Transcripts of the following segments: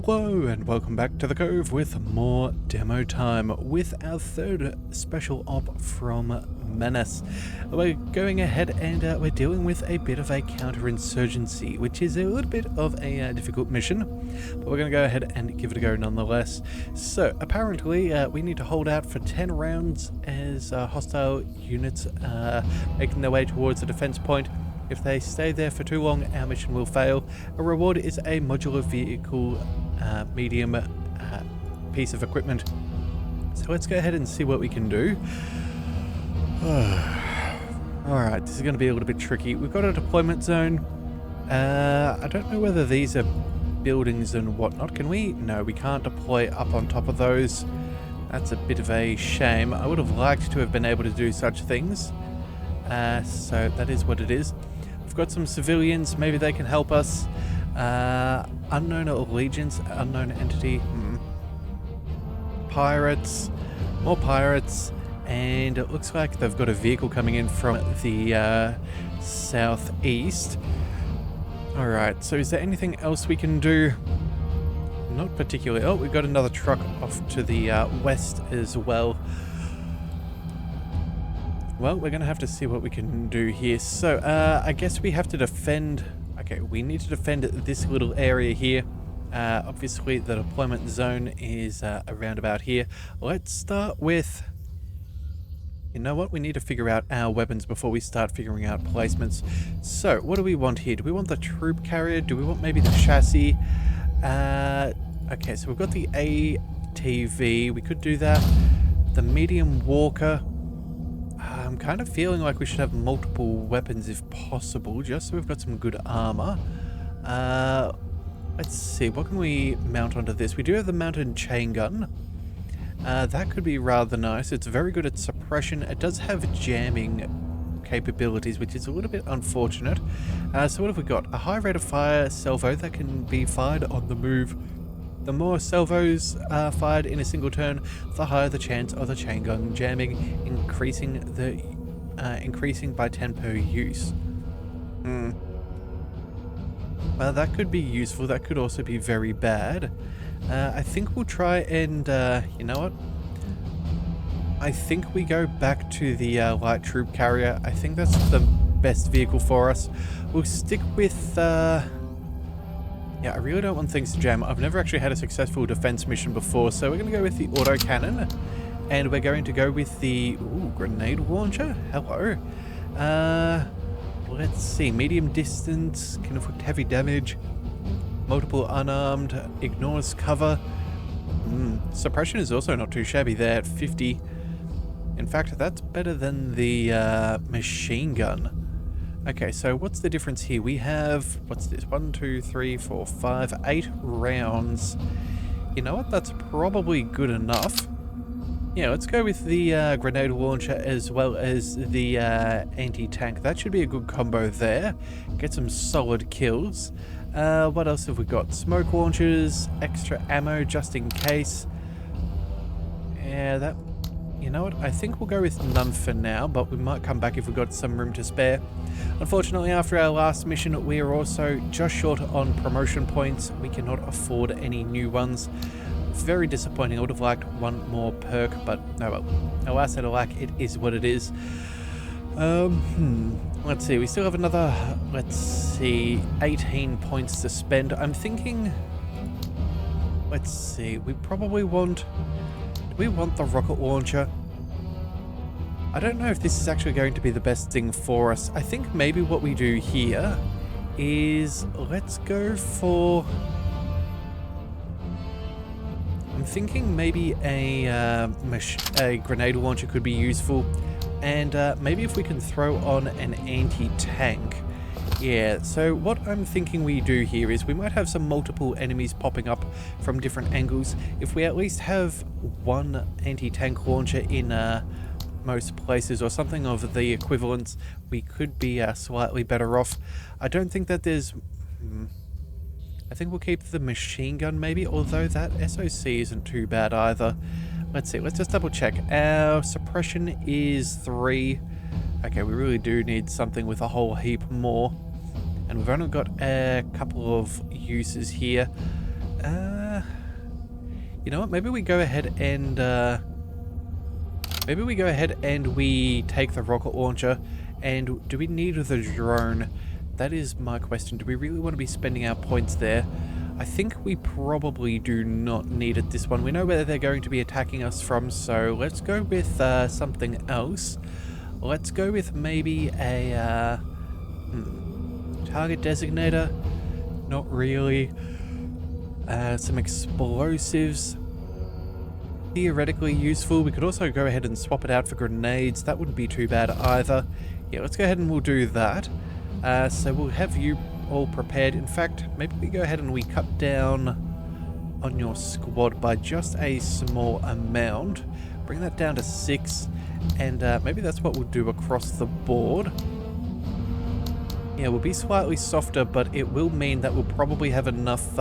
Hello and welcome back to the Cove with more demo time with our third special op from Menace. We're going ahead and we're dealing with a bit of a counterinsurgency, which is a little bit of a difficult mission, but we're going to go ahead and give it a go nonetheless. So apparently we need to hold out for 10 rounds as hostile units making their way towards the defense point. If they stay there for too long, our mission will fail. A reward is a modular vehicle medium piece of equipment. So let's go ahead and see what we can do. Alright, this is going to be a little bit tricky. We've got a deployment zone. I don't know whether these are buildings and whatnot. Can we? No, we can't deploy up on top of those. That's a bit of a shame. I would have liked to have been able to do such things. So that is what it is. We've got some civilians, maybe they can help us. Unknown allegiance, unknown entity. Pirates, more pirates, and it looks like they've got a vehicle coming in from the southeast. Alright, so is there anything else we can do? Not particularly. Oh, we've got another truck off to the west as well. Well, we're going to have to see what we can do here. So, I guess we have to defend... Okay, we need to defend this little area here. Obviously, the deployment zone is around about here. Let's start with... You know what? We need to figure out our weapons before we start figuring out placements. So, what do we want here? Do we want the troop carrier? Do we want maybe the chassis? Okay, so we've got the ATV. We could do that. The medium walker... I'm kind of feeling like we should have multiple weapons if possible, just so we've got some good armor. Let's see, what can we mount onto this? We do have the mounted chain gun. That could be rather nice. It's very good at suppression. It does have jamming capabilities, which is a little bit unfortunate. So what have we got? A high rate of fire salvo that can be fired on the move. The more salvos fired in a single turn, the higher the chance of the chain gun jamming, increasing by 10 per use. Well, that could be useful. That could also be very bad. I think we'll try and, you know what? I think we go back to the light troop carrier. I think that's the best vehicle for us. We'll stick with... Yeah, I really don't want things to jam. I've never actually had a successful defense mission before, so we're going to go with the autocannon. And we're going to go with the grenade launcher. Hello. Let's see. Medium distance, can inflict heavy damage. Multiple unarmed, ignores cover. Suppression is also not too shabby there at 50. In fact, that's better than the machine gun. Okay, so what's the difference here? We have, what's this? 1, 2, 3, 4, 5, 8 rounds. You know what? That's probably good enough. Yeah, let's go with the grenade launcher as well as the anti-tank. That should be a good combo there. Get some solid kills. What else have we got? Smoke launchers, extra ammo just in case. Yeah, that... You know what? I think we'll go with none for now, but we might come back if we've got some room to spare. Unfortunately, after our last mission, we are also just short on promotion points. We cannot afford any new ones. Very disappointing. I would have liked one more perk, but no, well, alas and alack, it is what it is. Let's see. We still have another, 18 points to spend. I'm thinking... Let's see. We probably want... We want the rocket launcher. I don't know if this is actually going to be the best thing for us. I think maybe what we do here is let's go for... I'm thinking maybe a grenade launcher could be useful. And maybe if we can throw on an anti-tank. Yeah, so what I'm thinking we do here is we might have some multiple enemies popping up from different angles. If we at least have one anti-tank launcher in most places or something of the equivalence, we could be slightly better off. I don't think that there's... I think we'll keep the machine gun maybe, although that SOC isn't too bad either. Let's see, let's just double check. Our suppression is 3. Okay, we really do need something with a whole heap more. And we've only got a couple of uses here. You know what? Maybe we go ahead and we take the rocket launcher. And do we need the drone? That is my question. Do we really want to be spending our points there? I think we probably do not need it this one. We know where they're going to be attacking us from, so let's go with something else. Let's go with maybe a target designator. Not really. Some explosives. Theoretically useful. We could also go ahead and swap it out for grenades. That wouldn't be too bad either. Yeah, let's go ahead and we'll do that. So we'll have you all prepared. In fact, maybe we go ahead and we cut down on your squad by just a small amount. Bring that down to 6. And maybe that's what we'll do across the board. Yeah, we'll be slightly softer, but it will mean that we'll probably have enough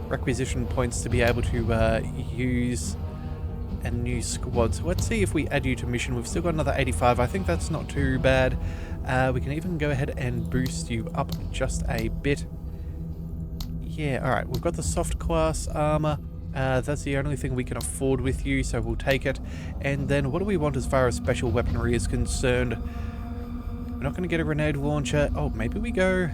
requisition points to be able to use a new squad. So let's see if we add you to mission. We've still got another 85. I think that's not too bad. We can even go ahead and boost you up just a bit. Yeah, alright. We've got the soft class armor. That's the only thing we can afford with you, so we'll take it. And then what do we want as far as special weaponry is concerned? We're not going to get a grenade launcher. Oh, maybe we go...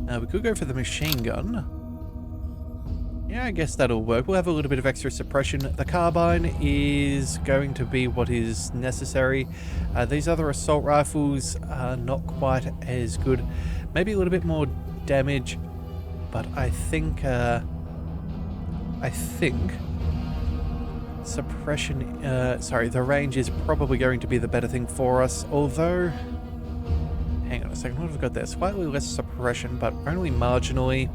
we could go for the machine gun. Yeah, I guess that'll work. We'll have a little bit of extra suppression. The carbine is going to be what is necessary. These other assault rifles are not quite as good. Maybe a little bit more damage, but I think suppression, the range is probably going to be the better thing for us. Although, hang on a second, what have we got there? Slightly less suppression, but only marginally.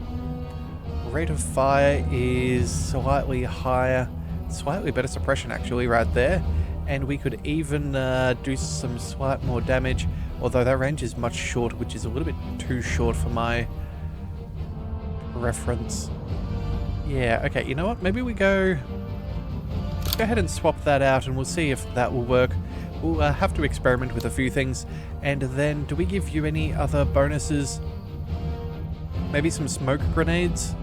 Rate of fire is slightly higher. Slightly better suppression, actually, right there. And we could even do some slight more damage. Although that range is much shorter, which is a little bit too short for my reference. Yeah, okay, you know what? Maybe we go... Let's go ahead and swap that out and we'll see if that will work. We'll have to experiment with a few things. And then, do we give you any other bonuses? Maybe some smoke grenades?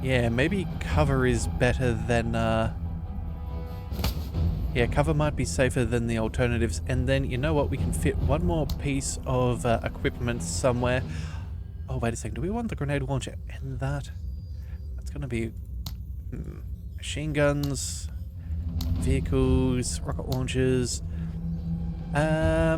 Yeah, maybe cover is better than... Yeah, cover might be safer than the alternatives. And then, you know what? We can fit one more piece of equipment somewhere. Oh, wait a second. Do we want the grenade launcher in that? That's going to be... machine guns, vehicles, rocket launchers. Yeah,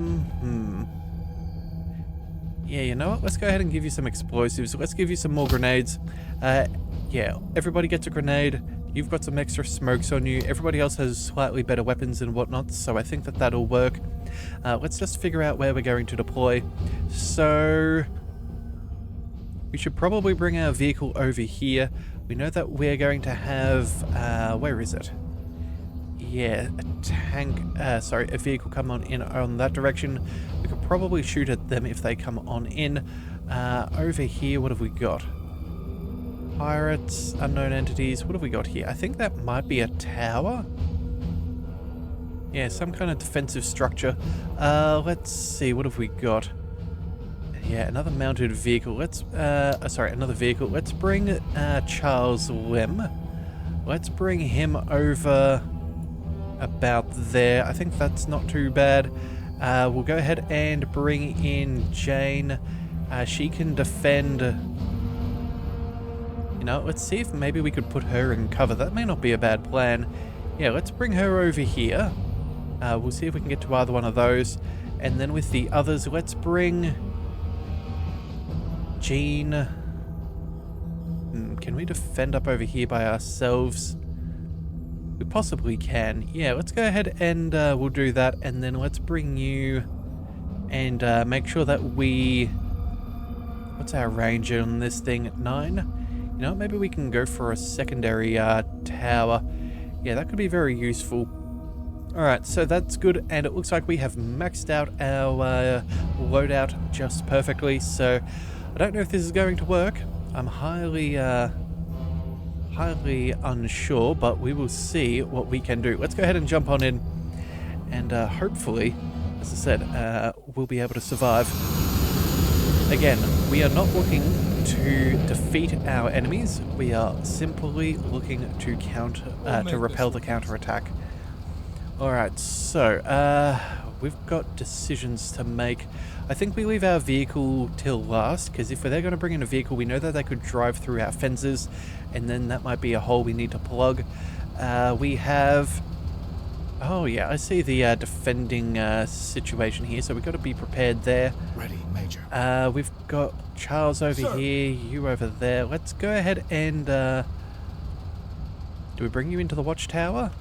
you know what? Let's go ahead and give you some explosives. Let's give you some more grenades. Yeah, everybody gets a grenade. You've got some extra smokes on you. Everybody else has slightly better weapons and whatnot, so I think that that'll work. Let's just figure out where we're going to deploy. So... we should probably bring our vehicle over here. We know that we're going to have... where is it? Yeah, a vehicle come on in on that direction. We could probably shoot at them if they come on in. Over here, what have we got? Pirates, unknown entities. What have we got here? I think that might be a tower. Yeah, some kind of defensive structure. Let's see, what have we got? Yeah, another mounted vehicle. Let's, another vehicle. Let's bring Charles Lim. Let's bring him over about there. I think that's not too bad. We'll go ahead and bring in Jane. She can defend... You know, let's see if maybe we could put her in cover. That may not be a bad plan. Yeah, let's bring her over here. We'll see if we can get to either one of those. And then with the others, let's bring... Jean. Can we defend up over here by ourselves? We possibly can. Yeah, let's go ahead and we'll do that. And then let's bring you and make sure that we... What's our range on this thing? 9? You know, maybe we can go for a secondary tower. Yeah, that could be very useful. Alright, so that's good, and it looks like we have maxed out our loadout just perfectly, so I don't know if this is going to work. I'm highly unsure, but we will see what we can do. Let's go ahead and jump on in, and hopefully, as I said, we'll be able to survive. Again, we are not looking to defeat our enemies. We are simply looking to to repel the counterattack. Alright, so, we've got decisions to make. I think we leave our vehicle till last, because if they're going to bring in a vehicle, we know that they could drive through our fences, and then that might be a hole we need to plug. We have... Oh yeah, I see the defending situation here, so we've got to be prepared there. Ready, Major. We've got Charles over here, you over there. Let's go ahead and... do we bring you into the watchtower?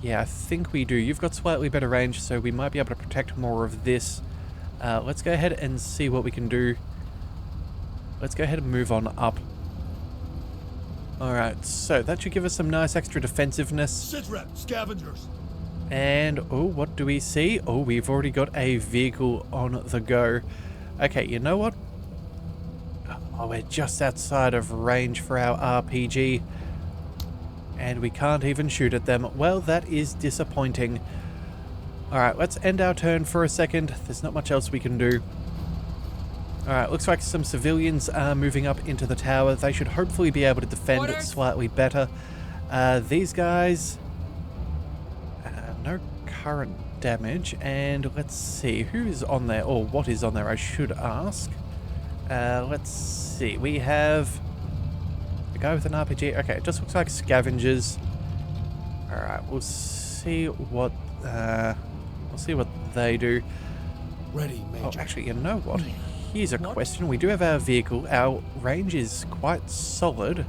Yeah, I think we do. You've got slightly better range, so we might be able to protect more of this. Let's go ahead and see what we can do. Let's go ahead and move on up. Alright, so that should give us some nice extra defensiveness. Sit rep, scavengers. And, oh, what do we see? Oh, we've already got a vehicle on the go. Okay, you know what? Oh, we're just outside of range for our RPG. And we can't even shoot at them. Well, that is disappointing. Alright, let's end our turn for a second. There's not much else we can do. Alright, looks like some civilians are moving up into the tower. They should hopefully be able to defend it slightly better. These guys... no current damage. And let's see, who is on there? Or what is on there, I should ask. Let's see, we have... a guy with an RPG. Okay, it just looks like scavengers. Alright, we'll see what... we'll see what they do. Ready, Major. Oh, actually, you know what? Here's a question. We do have our vehicle. Our range is quite solid.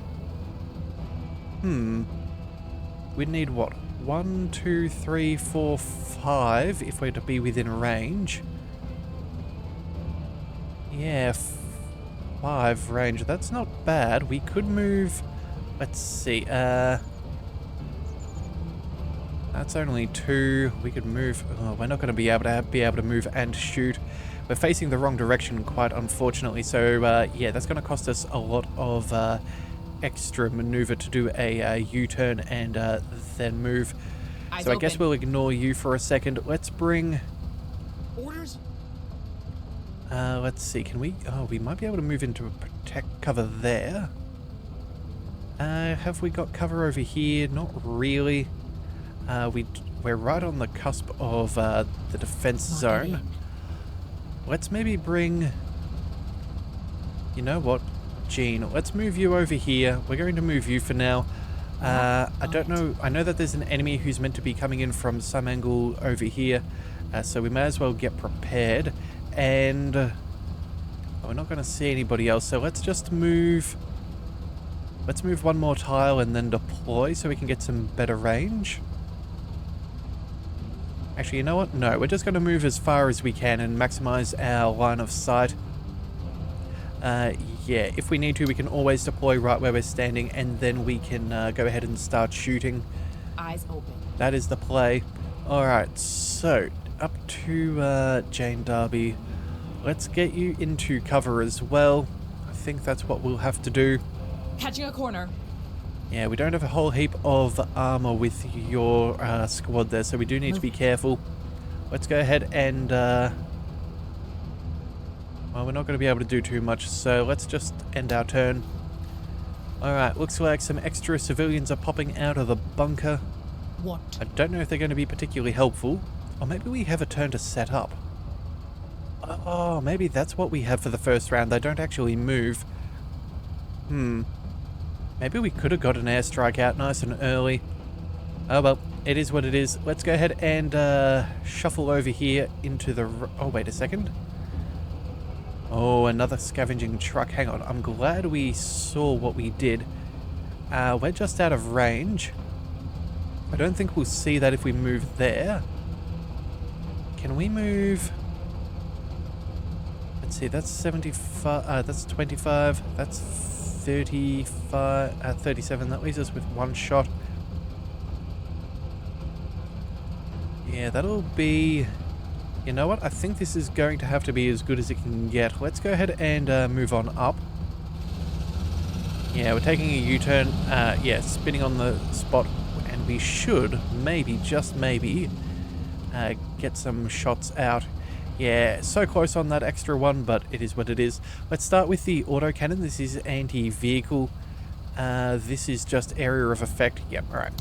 We'd need what? 1, 2, 3, 4, 5 if we're to be within range. Yeah, 5 range. That's not bad. We could move... Let's see. That's only 2. We could move... Oh, we're not going to be able to move and shoot. We're facing the wrong direction, quite unfortunately. So, yeah, that's going to cost us a lot of extra maneuver to do a U-turn and then move. So I guess we'll ignore you for a second. Let's bring... Orders? Let's see. Can we... Oh, we might be able to move into a cover there. Have we got cover over here? Not really. We're right on the cusp of the defense zone. Let's maybe bring... You know what, Jean? Let's move you over here. We're going to move you for now. I don't know. I know that there's an enemy who's meant to be coming in from some angle over here. So we may as well get prepared. And we're not going to see anybody else. So let's just move... Let's move one more tile and then deploy so we can get some better range. Actually, you know what? No, we're just going to move as far as we can and maximize our line of sight. Yeah, if we need to, we can always deploy right where we're standing, and then we can go ahead and start shooting. Eyes open. That is the play. Alright, so up to Jane Darby. Let's get you into cover as well. I think that's what we'll have to do. Catching a corner. Yeah, we don't have a whole heap of armor with your squad there, so we do need to be careful. Let's go ahead and... well, we're not going to be able to do too much, so let's just end our turn. Alright, looks like some extra civilians are popping out of the bunker. What? I don't know if they're going to be particularly helpful. Or maybe we have a turn to set up. Oh, maybe that's what we have for the first round. They don't actually move. Maybe we could have got an airstrike out nice and early. Oh well, it is what it is. Let's go ahead and shuffle over here into the... Oh, wait a second. Oh, another scavenging truck. Hang on, I'm glad we saw what we did. We're just out of range. I don't think we'll see that if we move there. Can we move... Let's see, that's 75, that's 25, that's 35, 37. That leaves us with one shot. Yeah, that'll be... You know what? I think this is going to have to be as good as it can get. Let's go ahead and move on up. Yeah, we're taking a U-turn. Yeah, spinning on the spot. And we should, maybe, just maybe, get some shots out. Yeah, so close on that extra one, but it is what it is. Let's start with the autocannon. This is anti-vehicle. This is just area of effect. Yep, alright.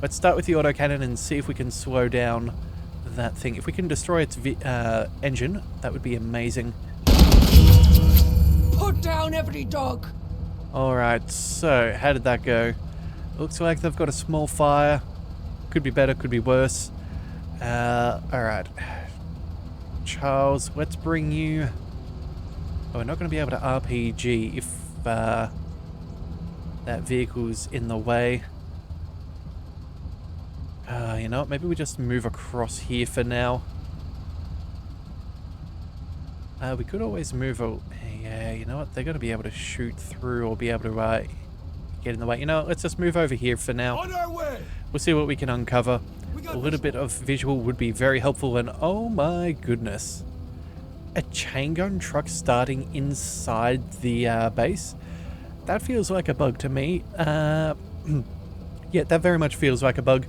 Let's start with the autocannon and see if we can slow down that thing. If we can destroy its engine, that would be amazing. Put down every dog. Alright, so how did that go? Looks like they've got a small fire. Could be better, could be worse. Alright. Charles, let's bring you... Oh, we're not going to be able to RPG if that vehicle's in the way. You know what? Maybe we just move across here for now. We could always move... Yeah, you know what? They're going to be able to shoot through or be able to get in the way. You know what? Let's just move over here for now. On our way. We'll see what we can uncover. A little bit of visual would be very helpful, and oh my goodness. A chain gun truck starting inside the base? That feels like a bug to me. Yeah, that very much feels like a bug.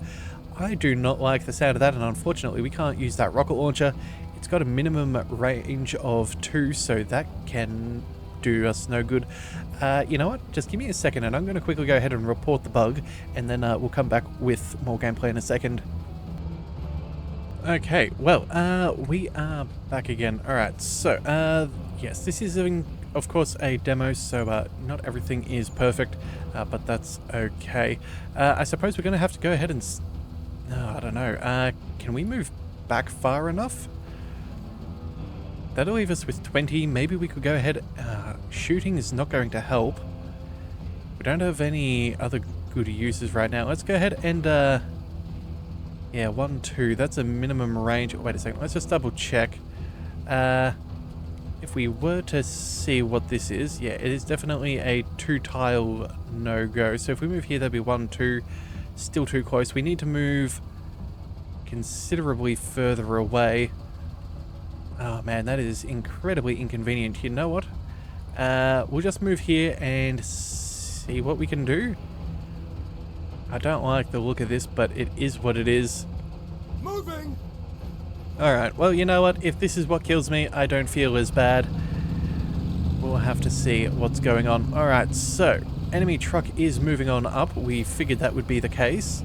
I do not like the sound of that, and unfortunately we can't use that rocket launcher. It's got a minimum range of 2, so that can do us no good. You know what? Just give me a second, and I'm going to quickly go ahead and report the bug, and then we'll come back with more gameplay in a second. Okay, well, we are back again. Alright, so, yes, this is, of course, a demo, so not everything is perfect, but that's okay. I suppose we're going to have to go ahead and... I don't know. Can we move back far enough? That'll leave us with 20. Maybe we could go ahead... shooting is not going to help. We don't have any other good uses right now. Let's go ahead and... Yeah, 1, 2. That's a minimum range. Wait a second. Let's just double check. If we were to see what this is, yeah, it is definitely a 2-tile no-go. So if we move here, that'd be 1, 2. Still too close. We need to move considerably further away. Oh man, that is incredibly inconvenient. You know what? We'll just move here and see what we can do. I don't like the look of this, but it is what it is. Moving. Alright, well, you know what? If this is what kills me, I don't feel as bad. We'll have to see what's going on. Alright, so, enemy truck is moving on up. We figured that would be the case.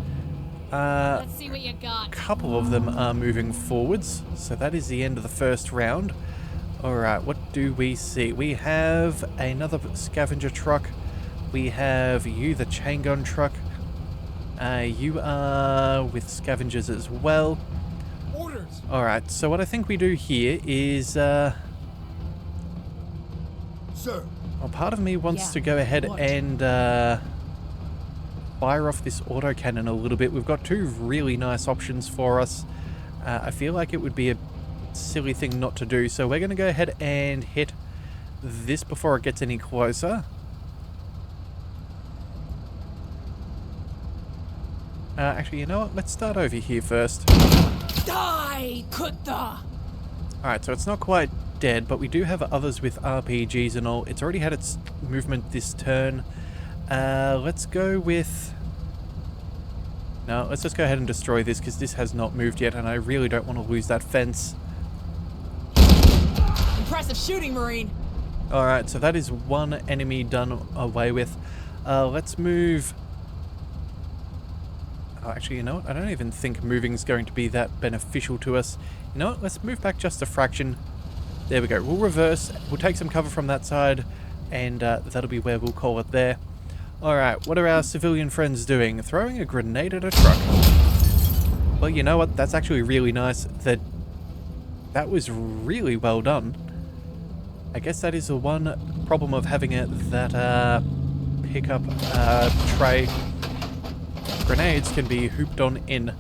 Let's see what you got. A couple of them are moving forwards, so that is the end of the first round. Alright, what do we see? We have another scavenger truck. We have you, the chain gun truck. You are with scavengers as well. Orders. Alright, so what I think we do here is, Sir. well, part of me wants Yeah, to go ahead what? and fire off this autocannon a little bit. We've got 2 really nice options for us. I feel like it would be a silly thing not to do, so we're going to go ahead and hit this before it gets any closer. Actually, you know what? Let's start over here first. Die, Kutta! Alright, so it's not quite dead, but we do have others with RPGs and all. It's already had its movement this turn. Let's go with... No, let's just go ahead and destroy this, because this has not moved yet, and I really don't want to lose that fence. Impressive shooting, Marine. Alright, so that is 1 enemy done away with. Let's move... Oh, actually, you know what? I don't even think moving is going to be that beneficial to us. You know what? Let's move back just a fraction. There we go. We'll reverse. We'll take some cover from that side, and that'll be where we'll call it there. Alright, what are our civilian friends doing? Throwing a grenade at a truck. Well, you know what? That's actually really nice. That was really well done. I guess that is the one problem of having that pickup tray. Grenades can be hooped on in.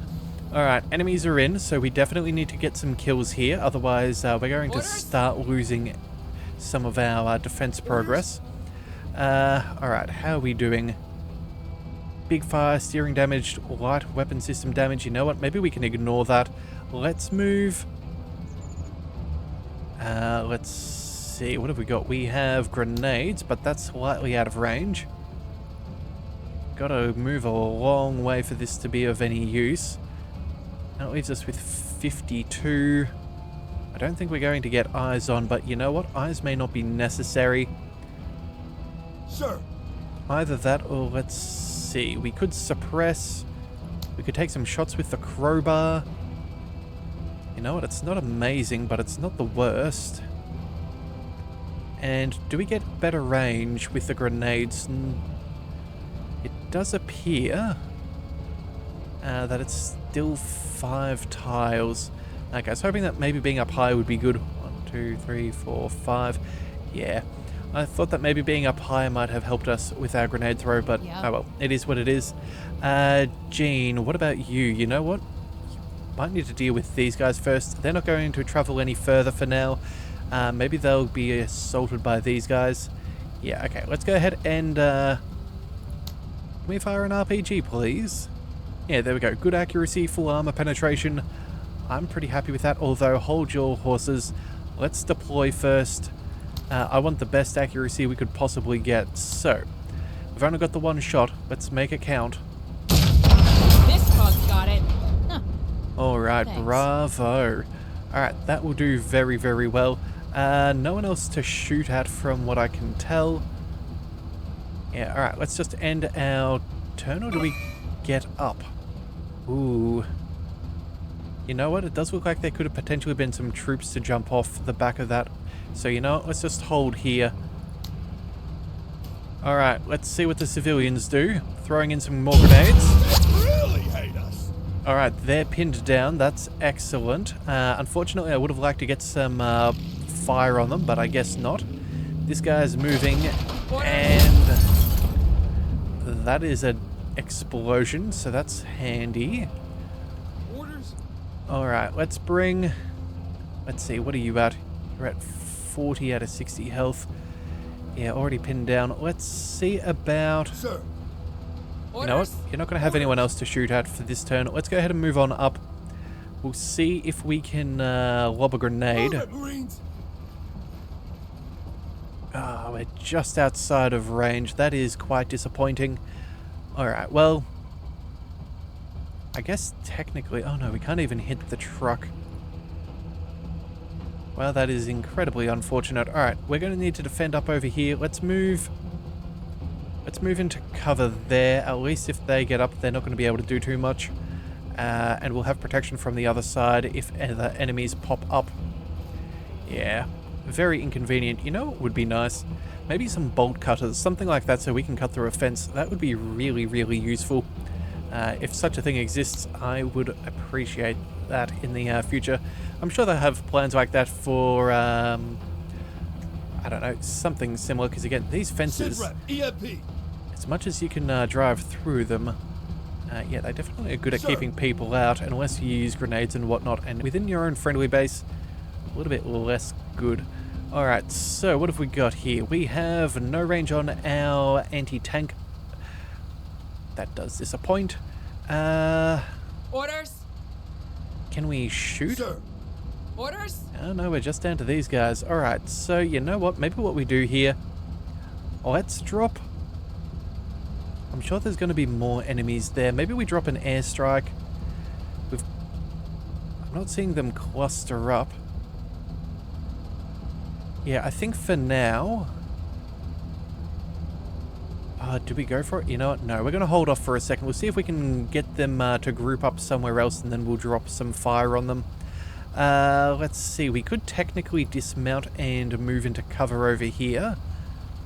Alright, enemies are in, so we definitely need to get some kills here. Otherwise, we're going to start losing some of our defense progress. Alright, how are we doing? Big fire, steering damage, light weapon system damage. You know what? Maybe we can ignore that. Let's move. Let's see. What have we got? We have grenades, but that's slightly out of range. Gotta move a long way for this to be of any use. That leaves us with 52. I don't think we're going to get eyes on, but you know what? Eyes may not be necessary. Sir. Either that or let's see. We could suppress. We could take some shots with the crowbar. You know what? It's not amazing, but it's not the worst. And do we get better range with the grenades? It does appear that it's still 5 tiles. Okay, I was hoping that maybe being up high would be good. 1, 2, 3, 4, 5. Yeah. I thought that maybe being up high might have helped us with our grenade throw, but oh well, it is what it is. Jean, what about you? You know what? You might need to deal with these guys first. They're not going to travel any further for now. Maybe they'll be assaulted by these guys. Yeah, okay, let's go ahead and... can we fire an RPG, please? Yeah, there we go. Good accuracy, full armor penetration. I'm pretty happy with that, although hold your horses. Let's deploy first. I want the best accuracy we could possibly get. So, we've only got the one shot. Let's make it count. This bug got it. Huh. Alright, Thanks. bravo. Alright, that will do very, very well. No one else to shoot at from what I can tell. Yeah, alright, let's just end our turn, or do we get up? Ooh. You know what? It does look like there could have potentially been some troops to jump off the back of that. So, you know what? Let's just hold here. Alright, let's see what the civilians do. Throwing in some more grenades. They really hate us. Alright, they're pinned down. That's excellent. Unfortunately, I would have liked to get some fire on them, but I guess not. This guy's moving, and that is an explosion, so that's handy. Orders. Alright, let's bring... Let's see, what are you at? You're at 40 out of 60 health. Yeah, already pinned down. Let's see about... Sir. You know what? You're not going to have anyone else to shoot at for this turn. Let's go ahead and move on up. We'll see if we can lob a grenade. Move it, Marines. Ah, we're just outside of range. That is quite disappointing. Alright, well... I guess technically... Oh no, we can't even hit the truck. Well, that is incredibly unfortunate. Alright, we're going to need to defend up over here. Let's move... Let's move into cover there. At least if they get up, they're not going to be able to do too much. And we'll have protection from the other side if the enemies pop up. Yeah, very inconvenient. You know what would be nice? Maybe some bolt cutters, something like that, so we can cut through a fence. That would be really, really useful. If such a thing exists, I would appreciate that in the future. I'm sure they'll have plans like that for, I don't know, something similar, because again, these fences, EMP. as much as you can drive through them, yeah, they definitely are good at keeping people out, unless you use grenades and whatnot, and within your own friendly base, a little bit less good. Alright, so what have we got here? We have no range on our anti-tank. That does disappoint. Orders? Can we shoot? Sir. Orders? Oh no, we're just down to these guys. Alright, so you know what? Maybe what we do here... Let's drop... I'm sure there's going to be more enemies there. Maybe we drop an airstrike. I'm not seeing them cluster up. Yeah, I think for now... do we go for it? You know what? No, we're going to hold off for a second. We'll see if we can get them to group up somewhere else, and then we'll drop some fire on them. Let's see. We could technically dismount and move into cover over here.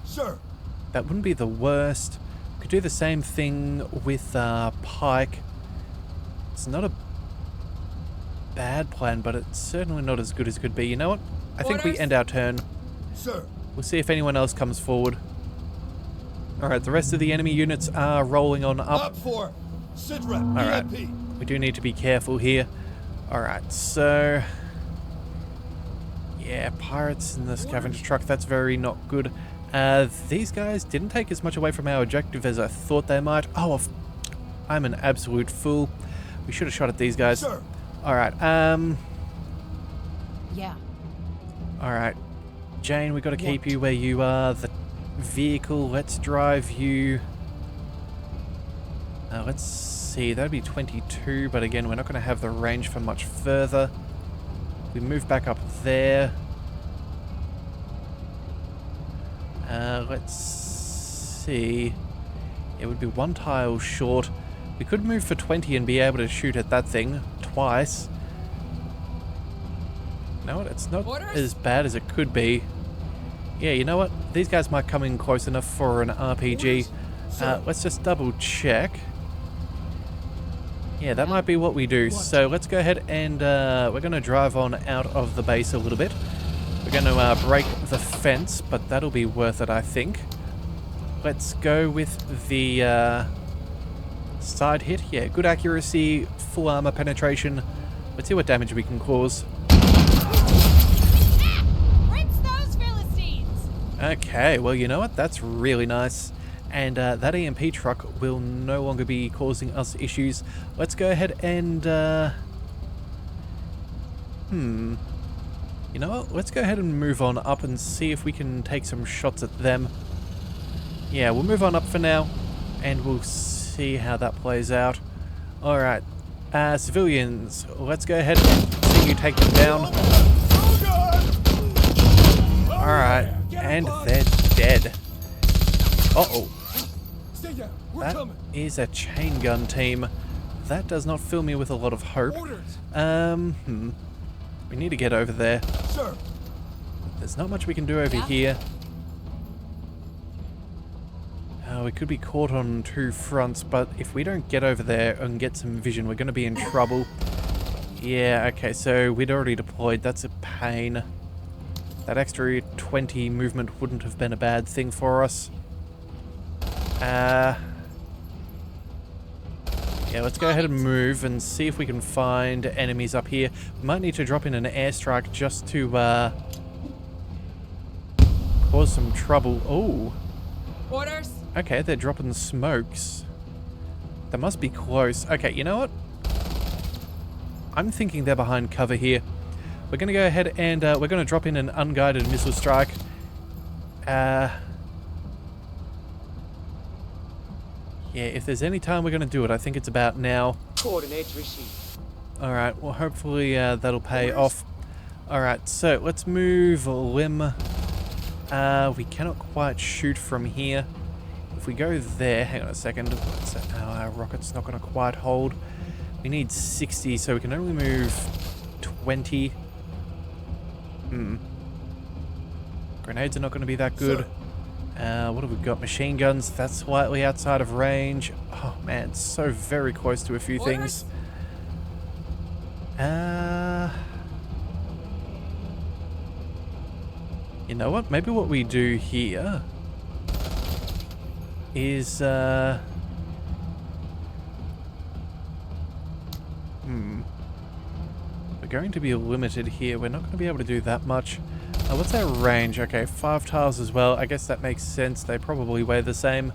Sir. That wouldn't be the worst. We could do the same thing with Pike. It's not a bad plan, but it's certainly not as good as it could be. You know what? I think we end our turn. Sir. We'll see if anyone else comes forward. Alright, the rest of the enemy units are rolling on up. Up for Sidra. Alright, EMP. we do need to be careful here. Alright, so... Yeah, pirates in the scavenger truck, that's very not good. These guys didn't take as much away from our objective as I thought they might. Oh, I'm an absolute fool. We should have shot at these guys. Sir. Alright, Yeah. Alright, Jane, we got to keep you where you are. The vehicle, let's drive you... let's see, that'd be 22, but again, we're not going to have the range for much further. We move back up there. Let's see. It would be 1 tile short. We could move for 20 and be able to shoot at that thing twice. You know what? It's not as bad as it could be. Yeah, you know what? These guys might come in close enough for an RPG. Let's just double check. Yeah, that might be what we do. So let's go ahead and we're going to drive on out of the base a little bit. We're going to break the fence, but that'll be worth it, I think. Let's go with the side hit. Yeah, good accuracy, full armor penetration. Let's see what damage we can cause. Rinse those Philistines! Okay, well, you know what? That's really nice. And that EMP truck will no longer be causing us issues. Let's go ahead and... You know what? Let's go ahead and move on up and see if we can take some shots at them. Yeah, we'll move on up for now. And we'll see how that plays out. Alright. Civilians, let's go ahead and see you take them down. Alright. And they're dead. Uh-oh. That is a chain gun team. That does not fill me with a lot of hope. We need to get over there. Sir. There's not much we can do over here. We could be caught on 2 fronts, but if we don't get over there and get some vision, we're going to be in trouble. Yeah, okay, so we'd already deployed. That's a pain. That extra 20 movement wouldn't have been a bad thing for us. Yeah, let's go ahead and move and see if we can find enemies up here. We might need to drop in an airstrike just to cause some trouble. Oh. Orders? Okay, they're dropping smokes. They must be close. Okay, you know what? I'm thinking they're behind cover here. We're going to go ahead and we're going to drop in an unguided missile strike. Yeah, if there's any time we're going to do it, I think it's about now. Coordinates received. Alright, well hopefully that'll pay off. Alright, so let's move Lim. We cannot quite shoot from here. If we go there, hang on a second. Our rocket's not going to quite hold. We need 60, so we can only move 20. Grenades are not going to be that good. What have we got? Machine guns. That's slightly outside of range. Oh man, it's so very close to a few things. You know what? Maybe what we do here is we're going to be limited here. We're not going to be able to do that much. What's our range? Okay, 5 tiles as well. I guess that makes sense. They probably weigh the same.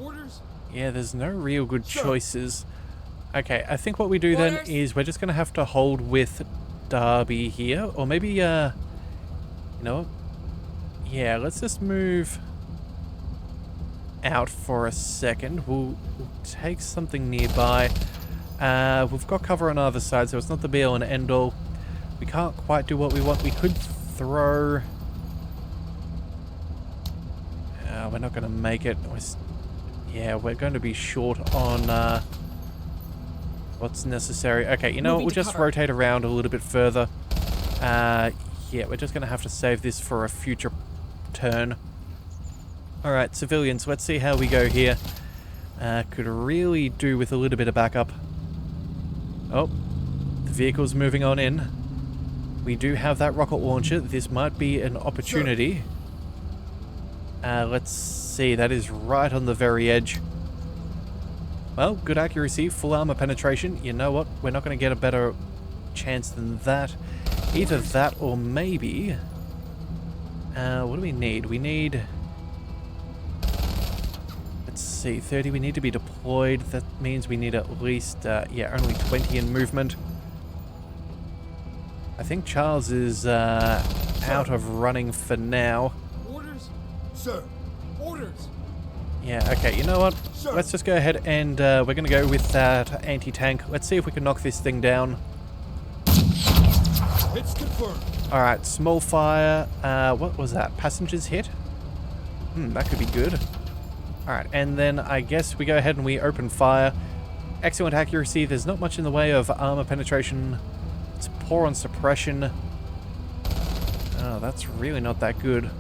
Orders? Yeah, there's no real good choices. Okay, I think what we do then is we're just going to have to hold with Darby here. Or maybe, you know, yeah, let's just move out for a second. We'll take something nearby. We've got cover on either side, so it's not the be-all and end-all. We can't quite do what we want. We could throw... we're not going to make it. Yeah, we're going to be short on what's necessary. Okay, you know what? We'll just rotate around a little bit further. Yeah, we're just going to have to save this for a future turn. Alright, civilians, let's see how we go here. Could really do with a little bit of backup. Oh, the vehicle's moving on in. We do have that rocket launcher. This might be an opportunity. Let's see. That is right on the very edge. Well, good accuracy, full armor penetration. You know what? We're not going to get a better chance than that. Either that or maybe... what do we need? We need... Let's see, 30. We need to be deployed. That means we need at least, yeah, only 20 in movement. I think Charles is out of running for now. Orders? Sir. Orders. Yeah, okay, you know what? Sir. Let's just go ahead and we're going to go with that anti-tank. Let's see if we can knock this thing down. Hits confirmed. Alright, small fire. What was that? Passengers hit? That could be good. Alright, and then I guess we go ahead and we open fire. Excellent accuracy. There's not much in the way of armor penetration. It's poor on suppression. Oh, that's really not that good.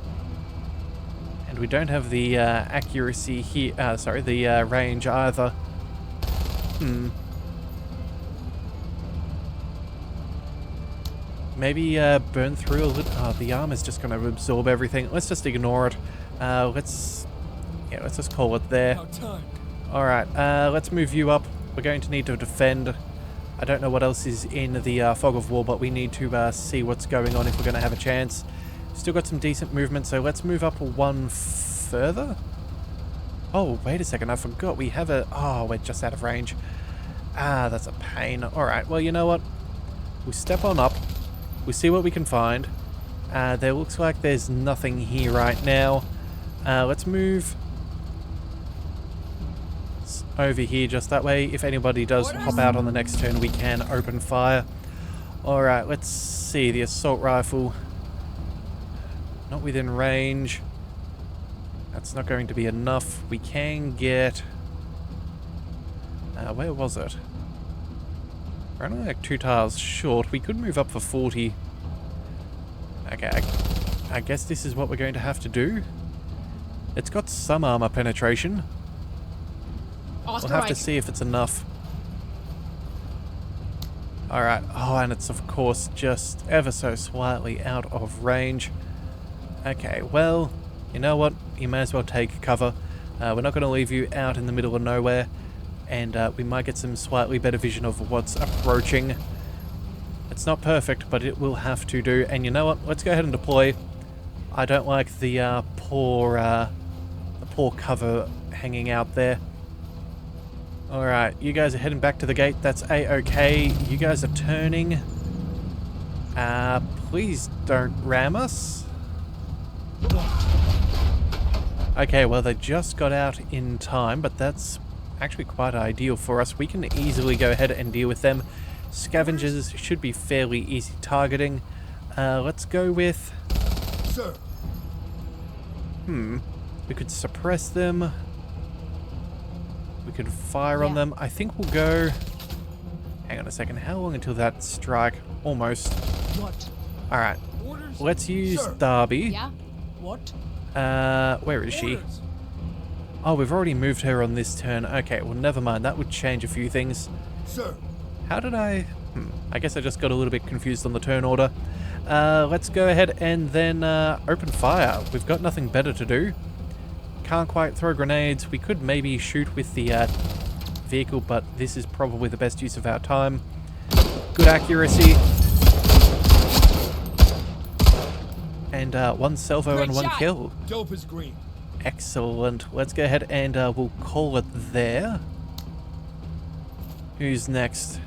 And we don't have the accuracy here. Sorry, the range either. Maybe burn through a little. Oh, the armor's just going to absorb everything. Let's just ignore it. Let's just call it there. About time. All right, let's move you up. We're going to need to defend. I don't know what else is in the fog of war, but we need to see what's going on if we're going to have a chance. Still got some decent movement, so let's move up one further. Oh, wait a second, I forgot we have a... Oh, we're just out of range. Ah, that's a pain. All right, well, you know what? We step on up. We see what we can find. There looks like there's nothing here right now. Let's move over here just that way. If anybody does hop out on the next turn, we can open fire. All right, let's see. The assault rifle. Not within range. That's not going to be enough. We can get... where was it? We're only like 2 tiles short. We could move up for 40. Okay, I guess this is what we're going to have to do. It's got some armor penetration. We'll have to see if it's enough. Alright. Oh, and it's of course just ever so slightly out of range. Okay, well, you know what? You may as well take cover. We're not going to leave you out in the middle of nowhere. And we might get some slightly better vision of what's approaching. It's not perfect, but it will have to do. And you know what? Let's go ahead and deploy. I don't like the poor cover hanging out there. Alright, you guys are heading back to the gate. That's A-okay. You guys are turning. Please don't ram us. Okay, well, they just got out in time, but that's actually quite ideal for us. We can easily go ahead and deal with them. Scavengers should be fairly easy targeting. Let's go with... Sir. We could suppress them. We could fire on them. I think we'll go... Hang on a second. How long until that strike? Almost. What? Alright. Orders? Let's use Sir. Darby. Yeah? What? Where is she? Orders. Oh, we've already moved her on this turn. Okay, well, never mind. That would change a few things. Sir. How did I... I guess I just got a little bit confused on the turn order. Let's go ahead and then open fire. We've got nothing better to do. Can't quite throw grenades. We could maybe shoot with the vehicle, but this is probably the best use of our time. Good accuracy. And 1 salvo Great and 1 shot. kill. Dope is green. Excellent. Let's go ahead and we'll call it there. Who's next?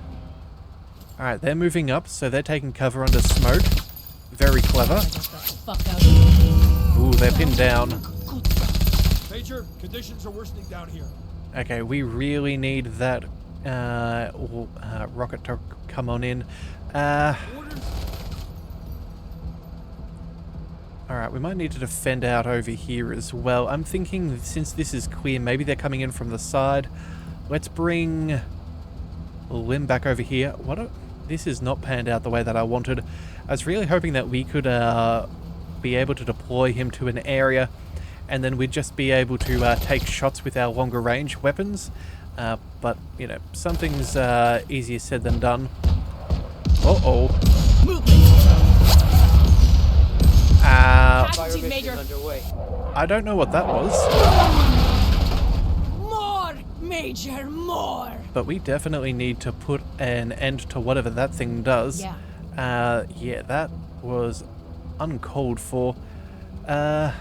Alright, they're moving up, so they're taking cover under smoke. Very clever. Fuck out. Ooh, they're pinned down. Major, conditions are worsening down here. Okay, we really need that rocket to come on in. Orders? Alright, we might need to defend out over here as well. I'm thinking since this is clear, maybe they're coming in from the side. Let's bring Lim back over here. This is not panned out the way that I wanted. I was really hoping that we could be able to deploy him to an area and then we'd just be able to take shots with our longer range weapons. But, you know, something's easier said than done. Uh-oh. Casualties, Major. I don't know what that was. More, Major, more. But we definitely need to put an end to whatever that thing does. Yeah. Yeah, that was uncalled for. Alright,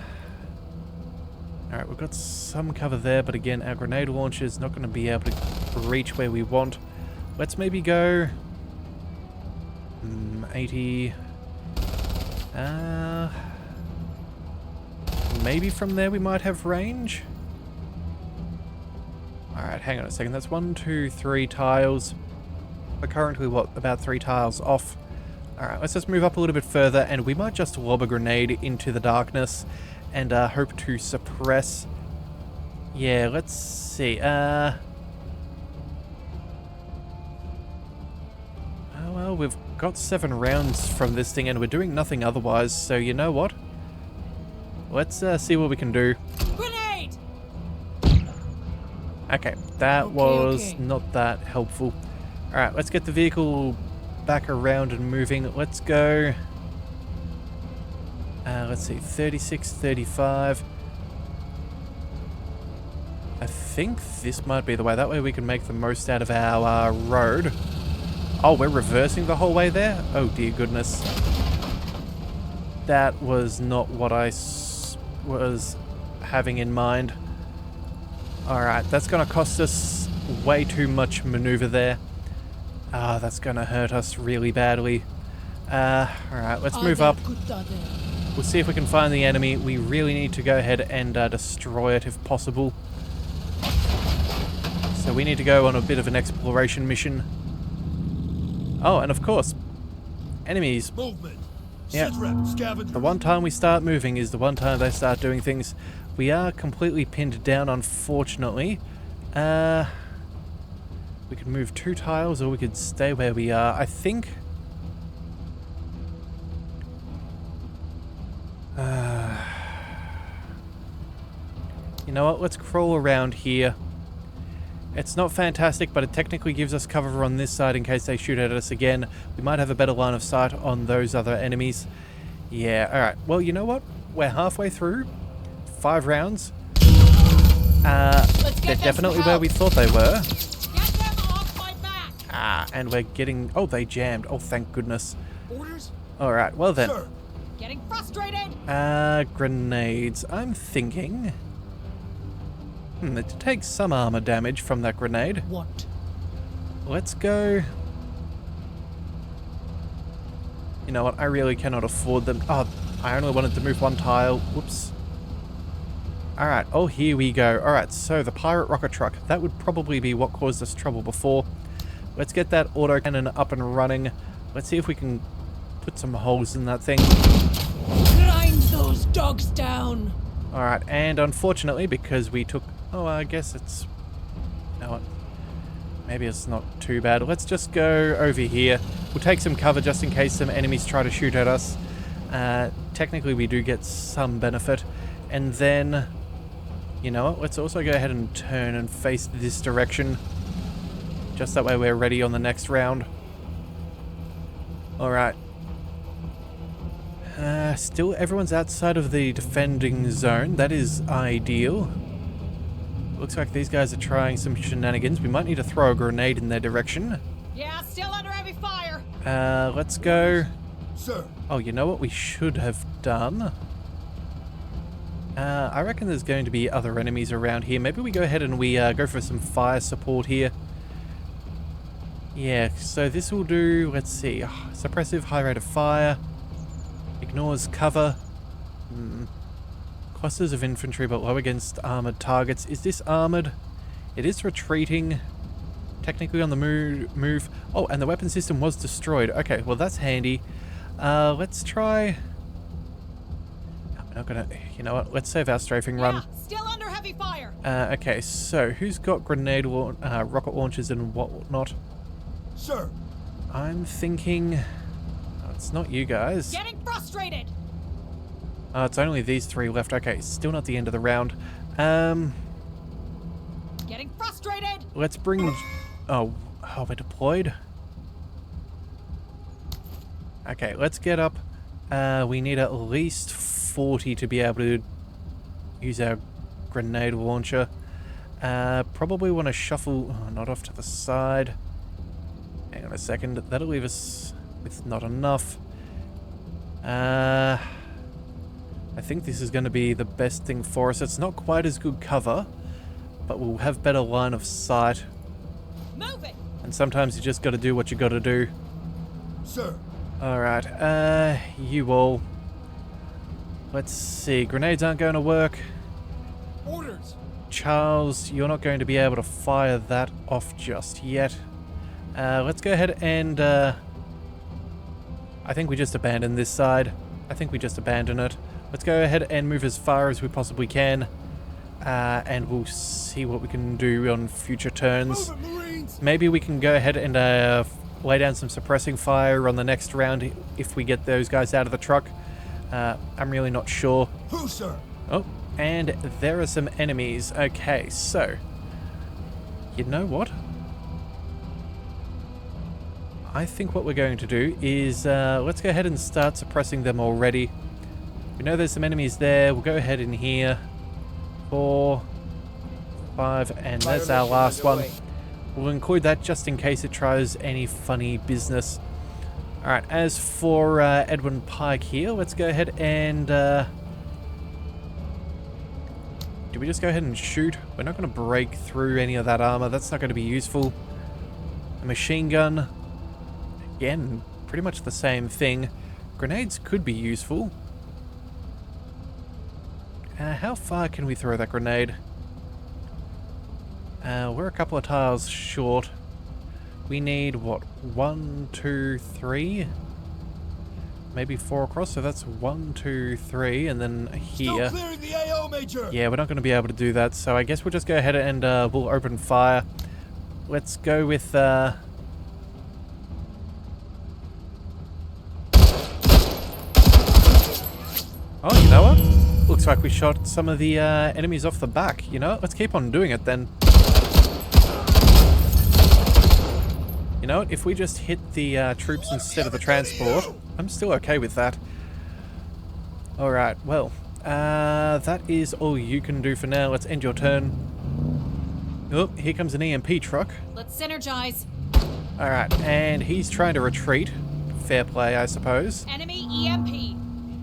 we've got some cover there, but again, our grenade launcher is not going to be able to reach where we want. Let's maybe go... 80... maybe from there we might have range? Alright, hang on a second. That's 1, 2, 3 tiles. We're currently, what, about 3 tiles off. Alright, let's just move up a little bit further, and we might just lob a grenade into the darkness and hope to suppress. Yeah, let's see. Oh, well, we've got 7 rounds from this thing, and we're doing nothing otherwise, so you know what? Let's see what we can do. Grenade! Okay, that was okay. not that helpful. Alright, let's get the vehicle back around and moving. Let's go. Let's see, 36, 35. I think this might be the way. That way we can make the most out of our road. Oh, we're reversing the whole way there? Oh, dear goodness. That was not what I was having in mind. Alright, that's going to cost us way too much maneuver there. Ah, that's going to hurt us really badly. Alright, let's move up. We'll see if we can find the enemy. We really need to go ahead and destroy it if possible. So we need to go on a bit of an exploration mission. Oh, and of course, enemies. Movement. Yeah. Sit rep, scavenger. The one time we start moving is the one time they start doing things. We are completely pinned down, unfortunately. We could move 2 tiles, or we could stay where we are. I think... you know what? Let's crawl around here. It's not fantastic, but it technically gives us cover on this side in case they shoot at us again. We might have a better line of sight on those other enemies. Yeah, alright. Well, you know what? We're halfway through. 5 rounds. They're definitely where we thought they were. Get them off my back! And we're getting... Oh, they jammed. Oh, thank goodness. Orders? Alright, well then. Sir. Getting frustrated! Grenades. I'm thinking... it takes some armor damage from that grenade. What? Let's go... You know what? I really cannot afford them. Oh, I only wanted to move 1 tile. Whoops. Alright, oh, here we go. Alright, so the pirate rocket truck. That would probably be what caused us trouble before. Let's get that autocannon up and running. Let's see if we can put some holes in that thing. Grind those dogs down! Alright, and unfortunately, because we took... Oh, I guess it's... You know what? Maybe it's not too bad. Let's just go over here. We'll take some cover just in case some enemies try to shoot at us. Technically, we do get some benefit. And then... You know what? Let's also go ahead and turn and face this direction. Just that way we're ready on the next round. Alright. Still, everyone's outside of the defending zone. That is ideal. Looks like these guys are trying some shenanigans. We might need to throw a grenade in their direction. Yeah, still under heavy fire! Let's go... Sir. Oh, you know what we should have done? I reckon there's going to be other enemies around here. Maybe we go ahead and we go for some fire support here. Yeah, so this will do, let's see, suppressive, high rate of fire, ignores cover, clusters of infantry but low against armored targets. Is this armored? It is retreating, technically on the move. Oh, and the weapon system was destroyed. Okay, well that's handy. Let's try... I'm not gonna... You know what? Let's save our strafing run. Yeah, still under heavy fire! Okay, so who's got grenade rocket launchers and whatnot? Sir. I'm thinking... Oh, it's not you guys. Getting frustrated! It's only these 3 left. Okay, still not the end of the round. Getting frustrated! Let's bring... Oh, we're deployed? Okay, let's get up. We need at least 40 to be able to use our grenade launcher. Probably want to shuffle... Oh, not off to the side. Hang on a second. That'll leave us with not enough. I think this is going to be the best thing for us. It's not quite as good cover, but we'll have better line of sight. Move it! And sometimes you just got to do what you got to do. Sir. Alright, you all. Let's see. Grenades aren't going to work. Orders. Charles, you're not going to be able to fire that off just yet. Let's go ahead and... I think we just abandon this side. I think we just abandon it. Let's go ahead and move as far as we possibly can. And we'll see what we can do on future turns. Maybe we can go ahead and lay down some suppressing fire on the next round if we get those guys out of the truck. I'm really not sure. Who, sir? Oh, and there are some enemies. Okay, so... You know what? I think what we're going to do is... let's go ahead and start suppressing them already. We know there's some enemies there. We'll go ahead in here. 4, 5, and there's our last one. We'll include that just in case it tries any funny business. Alright, as for Edwin Pike here, let's go ahead and... do we just go ahead and shoot? We're not going to break through any of that armor. That's not going to be useful. A machine gun. Again, pretty much the same thing. Grenades could be useful. How far can we throw that grenade? We're a couple of tiles short. We need, what, 1, 2, 3? Maybe 4 across, so that's 1, 2, 3, and then here. Still clearing the AO, Major! Yeah, we're not going to be able to do that, so I guess we'll just go ahead and we'll open fire. Let's go with... Oh, you know what? Looks like we shot some of the enemies off the back. You know what? Let's keep on doing it then. You know what? If we just hit the troops instead of the transport, I'm still okay with that. Alright, well, that is all you can do for now. Let's end your turn. Oh, here comes an EMP truck. Let's synergize. Alright, and he's trying to retreat. Fair play, I suppose. Enemy EMP.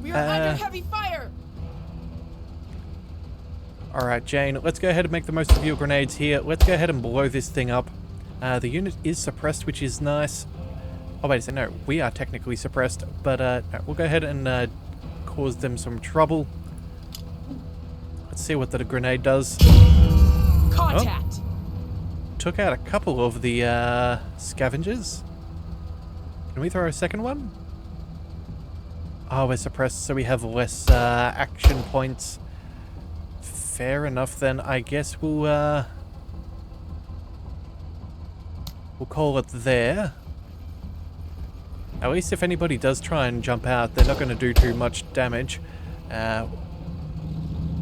We are under heavy fire. Alright, Jane, let's go ahead and make the most of your grenades here. Let's go ahead and blow this thing up. The unit is suppressed, which is nice. Oh, wait a second. No, we are technically suppressed. But no, we'll go ahead and cause them some trouble. Let's see what the grenade does. Contact. Oh. Took out a couple of the scavengers. Can we throw a second one? Oh, we're suppressed, so we have less action points. Fair enough, then. I guess we'll call it there. At least if anybody does try and jump out, they're not going to do too much damage.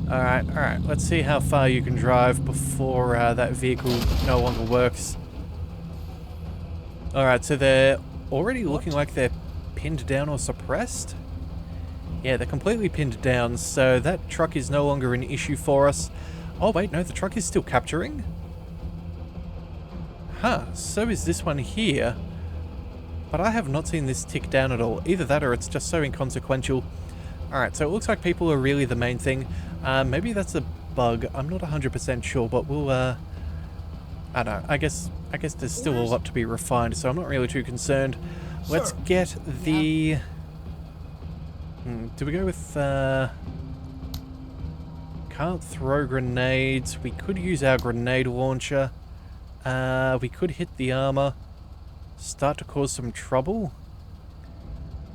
Alright. Let's see how far you can drive before that vehicle no longer works. Alright, so they're already looking like they're pinned down or suppressed? Yeah, they're completely pinned down, so that truck is no longer an issue for us. Oh wait, no, the truck is still capturing? Huh, so is this one here. But I have not seen this tick down at all. Either that or it's just so inconsequential. Alright, so it looks like people are really the main thing. Maybe that's a bug. I'm not 100% sure, but we'll, I don't know. I guess there's still a lot to be refined, so I'm not really too concerned. Let's get the... do we go with, can't throw grenades. We could use our grenade launcher. We could hit the armor. Start to cause some trouble.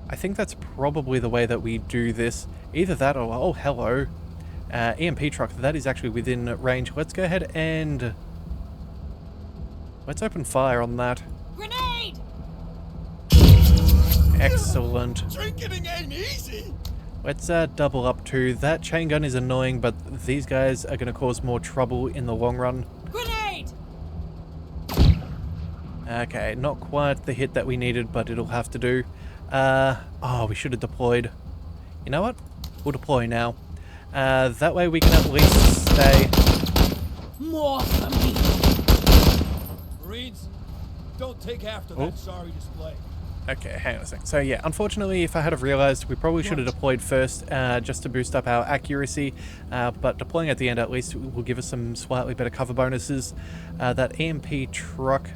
I think that's probably the way that we do this. Either that or... Oh, hello. EMP truck. That is actually within range. Let's go ahead and... let's open fire on that. Grenade! Excellent. Drinking ain't easy! Let's double up too. That chain gun is annoying, but these guys are going to cause more trouble in the long run. Grenade! Okay, not quite the hit that we needed, but it'll have to do. Oh, we should have deployed. You know what? We'll deploy now. That way we can at least stay... More for me! Marines, don't take after that sorry display. Okay, hang on a second. So yeah, unfortunately, if I had have realized, we probably should have deployed first, just to boost up our accuracy. But deploying at the end at least will give us some slightly better cover bonuses. That EMP truck,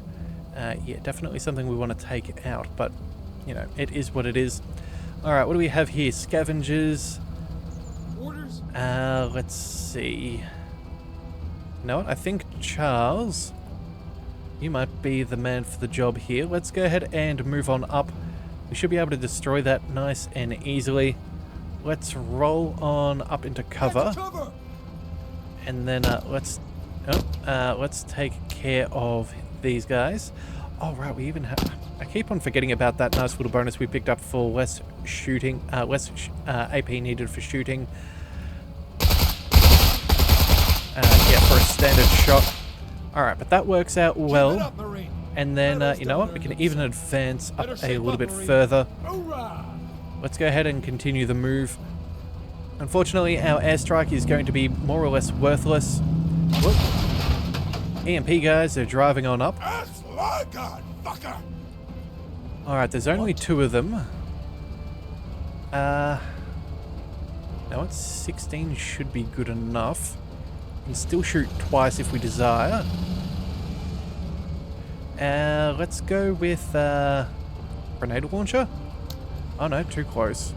yeah, definitely something we want to take out. But, you know, it is what it is. Alright, what do we have here? Scavengers. Orders? Let's see. You know what? I think Charles, you might be the man for the job here. Let's go ahead and move on up. We should be able to destroy that nice and easily. Let's roll on up into cover. And then let's take care of these guys. Oh right, we even have. I keep on forgetting about that nice little bonus we picked up for less shooting, AP needed for shooting. Yeah, for a standard shot. All right, but that works out well. And then you know what? We can even advance up a little bit further. Let's go ahead and continue the move. Unfortunately, our airstrike is going to be more or less worthless. Whoop. EMP guys are driving on up. Alright, there's only 2 of them. Now it's 16 should be good enough. We can still shoot twice if we desire. Let's go with grenade launcher. Oh no, too close.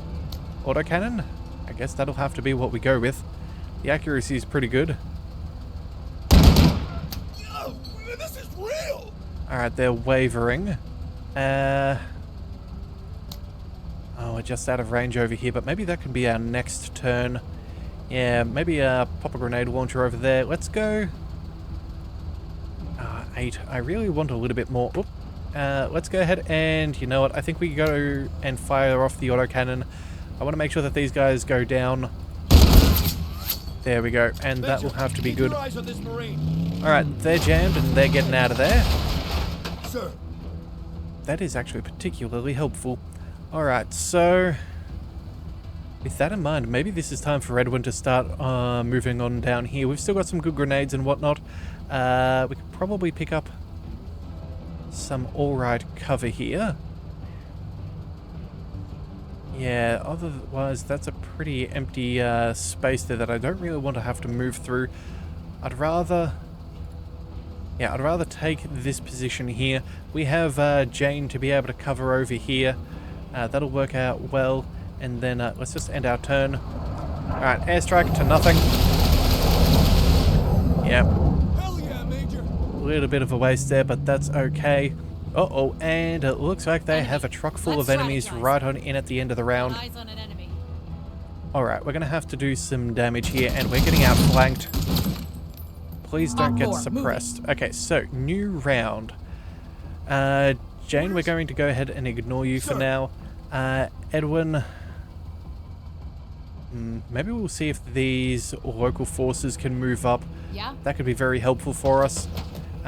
Autocannon? I guess that'll have to be what we go with. The accuracy is pretty good. Yo, this is real. Alright, they're wavering. Oh, we're just out of range over here, but maybe that could be our next turn. Yeah, maybe pop a grenade launcher over there. Let's go. 8. I really want a little bit more. Oop. Let's go ahead and, you know what, I think we go and fire off the autocannon. I want to make sure that these guys go down. There we go, and that will have to be good. Alright, they're jammed and they're getting out of there. Sir. That is actually particularly helpful. Alright, so with that in mind, maybe this is time for Edwin to start moving on down here. We've still got some good grenades and whatnot. We could probably pick up some alright cover here. Yeah, otherwise that's a pretty empty space there that I don't really want to have to move through. I'd rather take this position here. We have Jane to be able to cover over here. That'll work out well. And then let's just end our turn. Alright, airstrike to nothing. Yep. Hell yeah, Major. A little bit of a waste there, but that's okay. Uh-oh, and it looks like they have a truck full of enemies right on in at the end of the round. Eyes on an enemy. Alright, we're going to have to do some damage here, and we're getting outflanked. Please don't get suppressed. Okay, so, new round. Jane, we're going to go ahead and ignore you for now. Edwin, maybe we'll see if these local forces can move up. Yeah? That could be very helpful for us.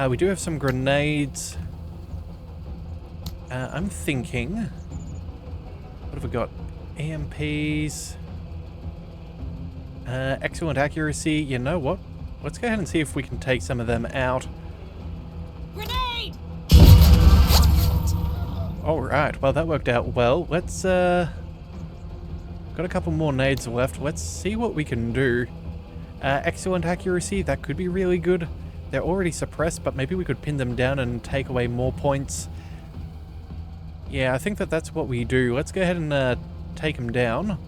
We do have some grenades. I'm thinking, what have we got? EMPs. Excellent accuracy. You know what? Let's go ahead and see if we can take some of them out. Grenade! Alright, well that worked out well. Let's, got a couple more nades left. Let's see what we can do. Excellent accuracy, that could be really good. They're already suppressed, but maybe we could pin them down and take away more points. Yeah, I think that that's what we do. Let's go ahead and take them down.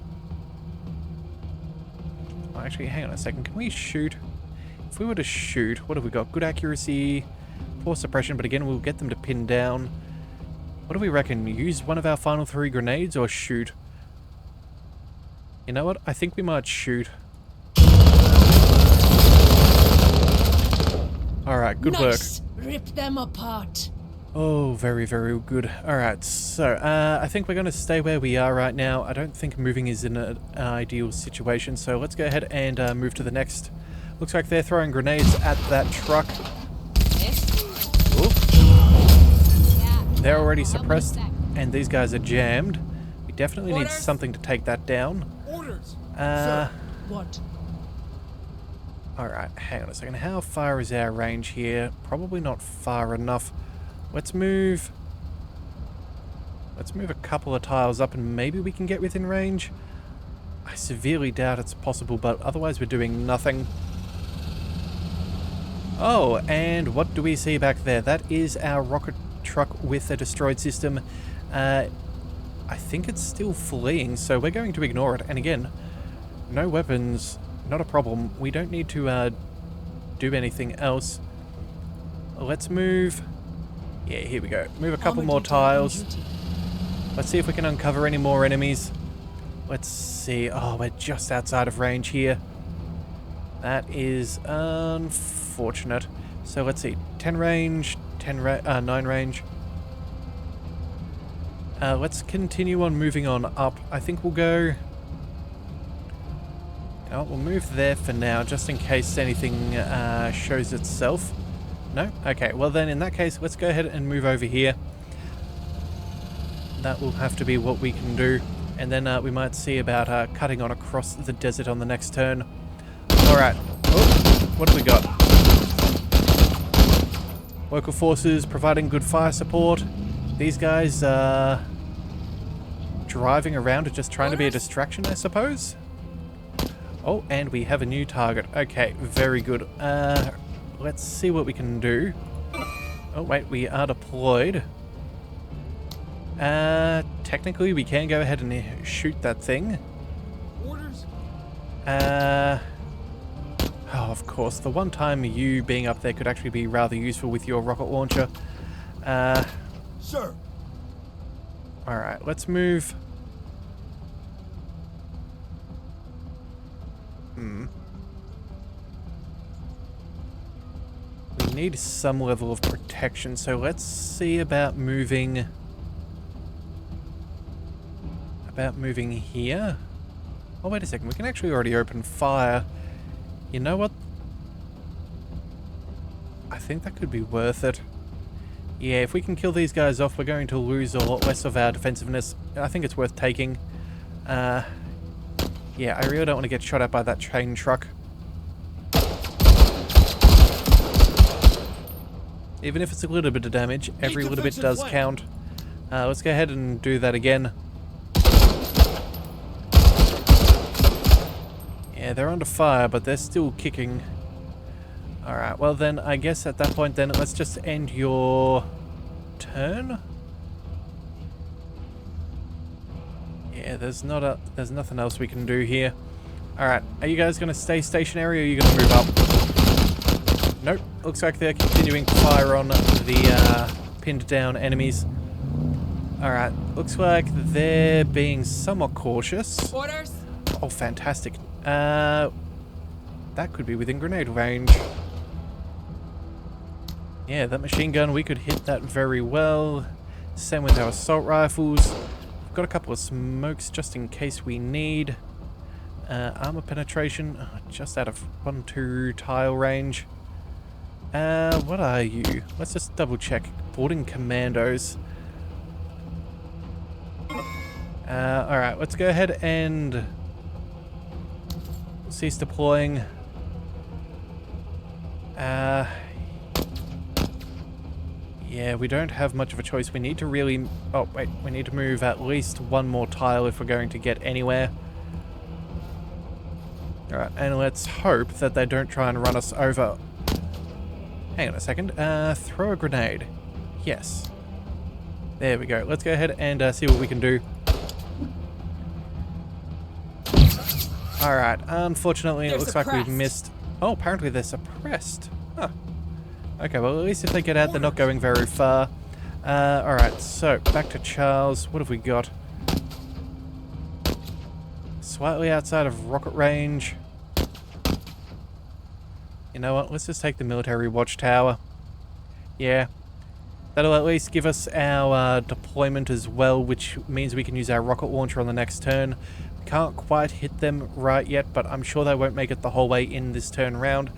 Oh, actually, hang on a second. Can we shoot? If we were to shoot, what have we got? Good accuracy, poor suppression, but again, we'll get them to pin down. What do we reckon? Use one of our final 3 grenades or shoot? You know what? I think we might shoot. Alright, good work. Rip them apart. Oh, very, very good. Alright, so, I think we're going to stay where we are right now. I don't think moving is in an ideal situation, so let's go ahead and move to the next. Looks like they're throwing grenades at that truck. Oop. They're already suppressed, and these guys are jammed. We definitely need something to take that down. Orders. What? Alright, hang on a second. How far is our range here? Probably not far enough. Let's move a couple of tiles up and maybe we can get within range. I severely doubt it's possible, but otherwise we're doing nothing. Oh, and what do we see back there? That is our rocket truck with a destroyed system. I think it's still fleeing, so we're going to ignore it. And again, no weapons, not a problem. We don't need to do anything else. Let's move. Yeah, here we go. Move a couple more tiles. Let's see if we can uncover any more enemies. Let's see. Oh, we're just outside of range here. That is unfortunate. So let's see. 10 range, 9 range. Let's continue on moving on up. I think we'll go... Oh, we'll move there for now, just in case anything shows itself. No? Okay, well then in that case, let's go ahead and move over here. That will have to be what we can do. And then we might see about cutting on across the desert on the next turn. Alright. Oh, what have we got? Local forces providing good fire support. These guys driving around are just trying to be a distraction, I suppose. Oh, and we have a new target. Okay, very good. Let's see what we can do. Oh, wait, we are deployed. Technically, we can go ahead and shoot that thing. Orders? Oh, of course. The one time you being up there could actually be rather useful with your rocket launcher. Sir. Alright, let's move. We need some level of protection, so let's see about moving... here. Oh, wait a second. We can actually already open fire. You know what? I think that could be worth it. Yeah, if we can kill these guys off, we're going to lose a lot less of our defensiveness. I think it's worth taking. Yeah, I really don't want to get shot at by that train truck. Even if it's a little bit of damage, every little bit does count. Let's go ahead and do that again. Yeah, they're under fire, but they're still kicking. Alright, well then, I guess at that point then, let's just end your turn. Yeah, there's nothing else we can do here. Alright, are you guys going to stay stationary or are you going to move up? Nope, looks like they're continuing to fire on the pinned down enemies. Alright, looks like they're being somewhat cautious. Orders? Oh, fantastic. That could be within grenade range. Yeah, that machine gun, we could hit that very well. Same with our assault rifles. We've got a couple of smokes just in case we need. Armor penetration, just out of 1-2 tile range. What are you? Let's just double check. Boarding commandos. Alright, let's go ahead and cease deploying. Yeah, we don't have much of a choice. We need to really... Oh, wait. We need to move at least one more tile if we're going to get anywhere. Alright, and let's hope that they don't try and run us over. Hang on a second. Throw a grenade. Yes. There we go. Let's go ahead and see what we can do. Alright, unfortunately it looks like we've missed... Oh, apparently they're suppressed. Huh. Okay, well at least if they get out, they're not going very far. Alright, so back to Charles. What have we got? Slightly outside of rocket range. You know what? Let's just take the military watchtower. Yeah. That'll at least give us our deployment as well, which means we can use our rocket launcher on the next turn. We can't quite hit them right yet, but I'm sure they won't make it the whole way in this turn round.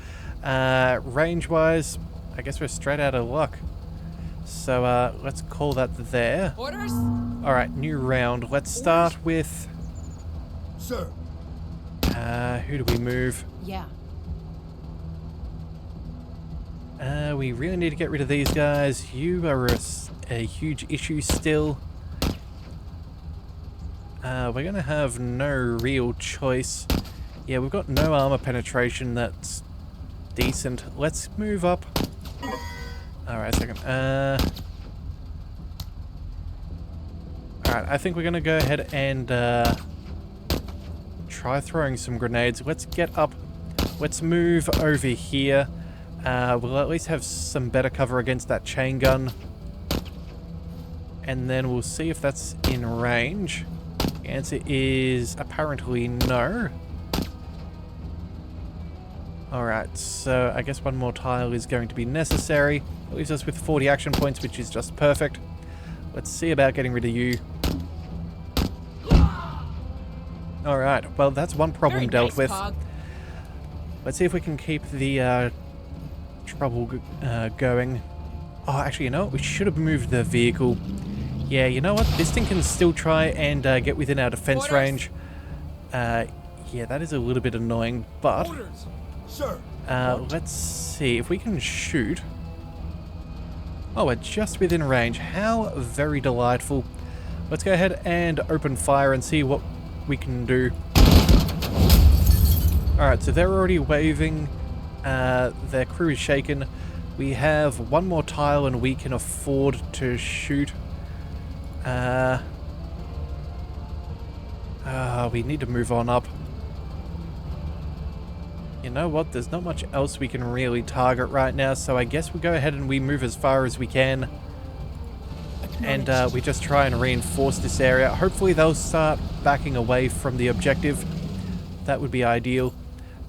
Range-wise, I guess we're straight out of luck. So let's call that there. Orders? Alright, new round. Let's start with... Sir. Who do we move? Yeah. We really need to get rid of these guys. You are a huge issue still. We're going to have no real choice. Yeah, we've got no armor penetration that's decent. Let's move up. Alright, a second. Alright, I think we're going to go ahead and try throwing some grenades. Let's get up. Let's move over here. We'll at least have some better cover against that chain gun. And then we'll see if that's in range. The answer is apparently no. Alright, so I guess one more tile is going to be necessary. That leaves us with 40 action points, which is just perfect. Let's see about getting rid of you. Alright, well that's one problem dealt with. Pog. Let's see if we can keep the trouble going. Oh, actually, you know what? We should have moved the vehicle. Yeah, you know what? This thing can still try and get within our defense range. Yeah, that is a little bit annoying, but... Orders, sir. let's see if we can shoot. Oh, we're just within range. How very delightful. Let's go ahead and open fire and see what we can do. Alright, so they're already waving. Their crew is shaken. We have one more tile and we can afford to shoot. We need to move on up. You know what? There's not much else we can really target right now, so I guess we'll go ahead and we move as far as we can. And we just try and reinforce this area. Hopefully they'll start backing away from the objective. That would be ideal.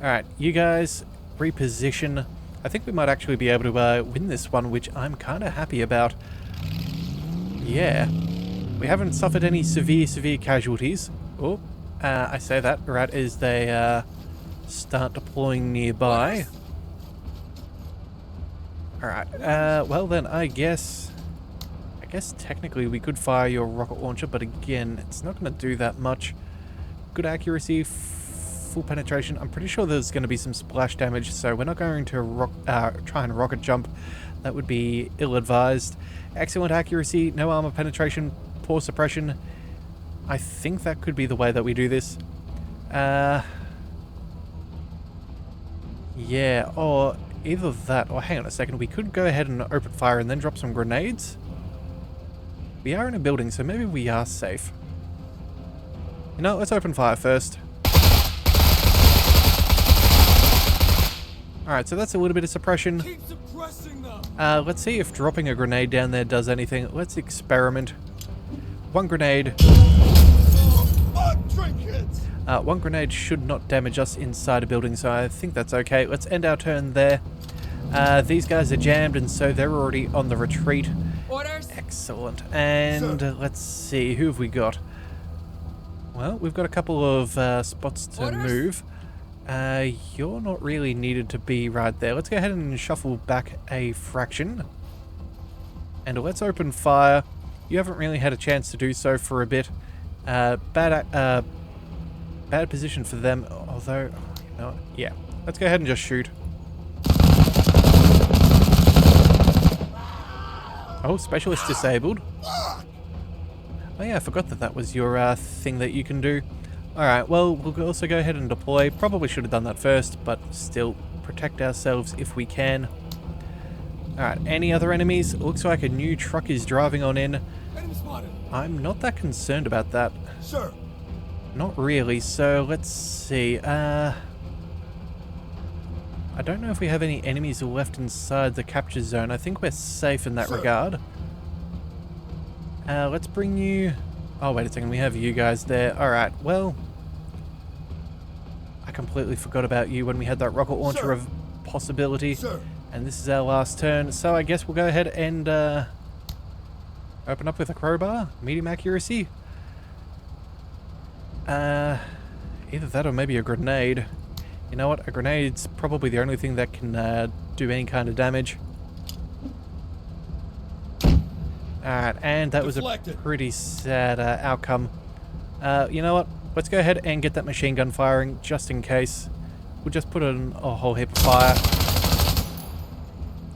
Alright, you guys, reposition. I think we might actually be able to win this one, which I'm kind of happy about. Yeah. We haven't suffered any severe casualties. Oh, I say that right as they start deploying nearby. Alright, well then, I guess technically we could fire your rocket launcher, but again, it's not going to do that much. Good accuracy, full penetration. I'm pretty sure there's going to be some splash damage, so we're not going to try and rocket jump. That would be ill-advised. Excellent accuracy, no armor penetration, poor suppression. I think that could be the way that we do this. Yeah, or either that, or hang on a second, we could go ahead and open fire and then drop some grenades. We are in a building, so maybe we are safe. You know, let's open fire first. Alright, so that's a little bit of suppression. Keep suppressing them. Let's see if dropping a grenade down there does anything. Let's experiment. One grenade. Trinkets. One grenade should not damage us inside a building, so I think that's okay. Let's end our turn there. These guys are jammed, and so they're already on the retreat. Orders. Excellent. And let's see, who have we got? Well, we've got a couple of spots to move. You're not really needed to be right there. Let's go ahead and shuffle back a fraction. And let's open fire. You haven't really had a chance to do so for a bit. Bad position for them, although, you know, yeah. Let's go ahead and just shoot. Oh, specialist disabled. Oh yeah, I forgot that that was your thing that you can do. Alright, well, we'll also go ahead and deploy. Probably should have done that first, but still, protect ourselves if we can. Alright, any other enemies? Looks like a new truck is driving on in. Enemy spotted. I'm not that concerned about that. Sir. Not really, so let's see. I don't know if we have any enemies left inside the capture zone. I think we're safe in that regard. Let's bring you... Oh, wait a second, we have you guys there. Alright, well... I completely forgot about you when we had that rocket launcher of possibility. And this is our last turn, so I guess we'll go ahead and open up with a crowbar. Medium accuracy. Either that or maybe a grenade. You know what? A grenade's probably the only thing that can do any kind of damage. Alright, and that was a pretty sad outcome. You know what? Let's go ahead and get that machine gun firing, just in case. We'll just put in a whole heap of fire.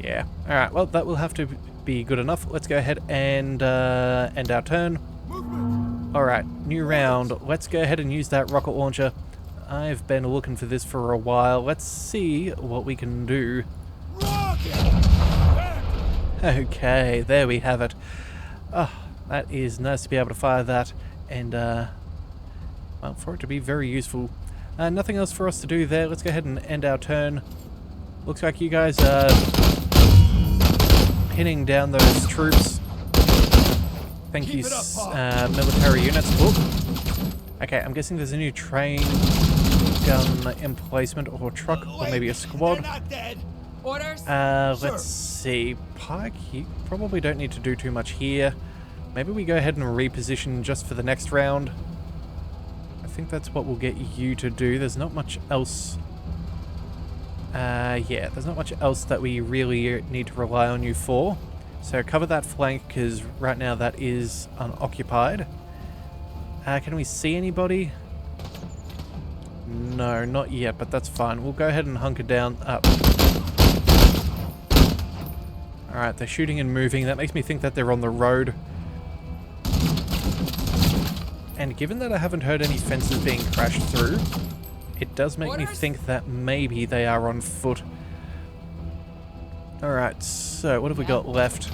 Yeah. Alright, well, that will have to be good enough. Let's go ahead and end our turn. Alright, new round. Let's go ahead and use that rocket launcher. I've been looking for this for a while. Let's see what we can do. Okay, there we have it. Oh, that is nice to be able to fire that. And, well, for it to be very useful. Nothing else for us to do there. Let's go ahead and end our turn. Looks like you guys are pinning down those troops. Thank you, military units. Oh. Okay, I'm guessing there's a new train gun emplacement or truck, or maybe a squad. Orders? Let's see. Pike, you probably don't need to do too much here. Maybe we go ahead and reposition just for the next round. I think that's what we'll get you to do. There's not much else. Yeah, there's not much else that we really need to rely on you for. So cover that flank, because right now that is unoccupied. Can we see anybody? No, not yet, but that's fine. We'll go ahead and hunker down. Alright, they're shooting and moving. That makes me think that they're on the road. And given that I haven't heard any fences being crashed through, it does make me think that maybe they are on foot. Alright, so what have we got left?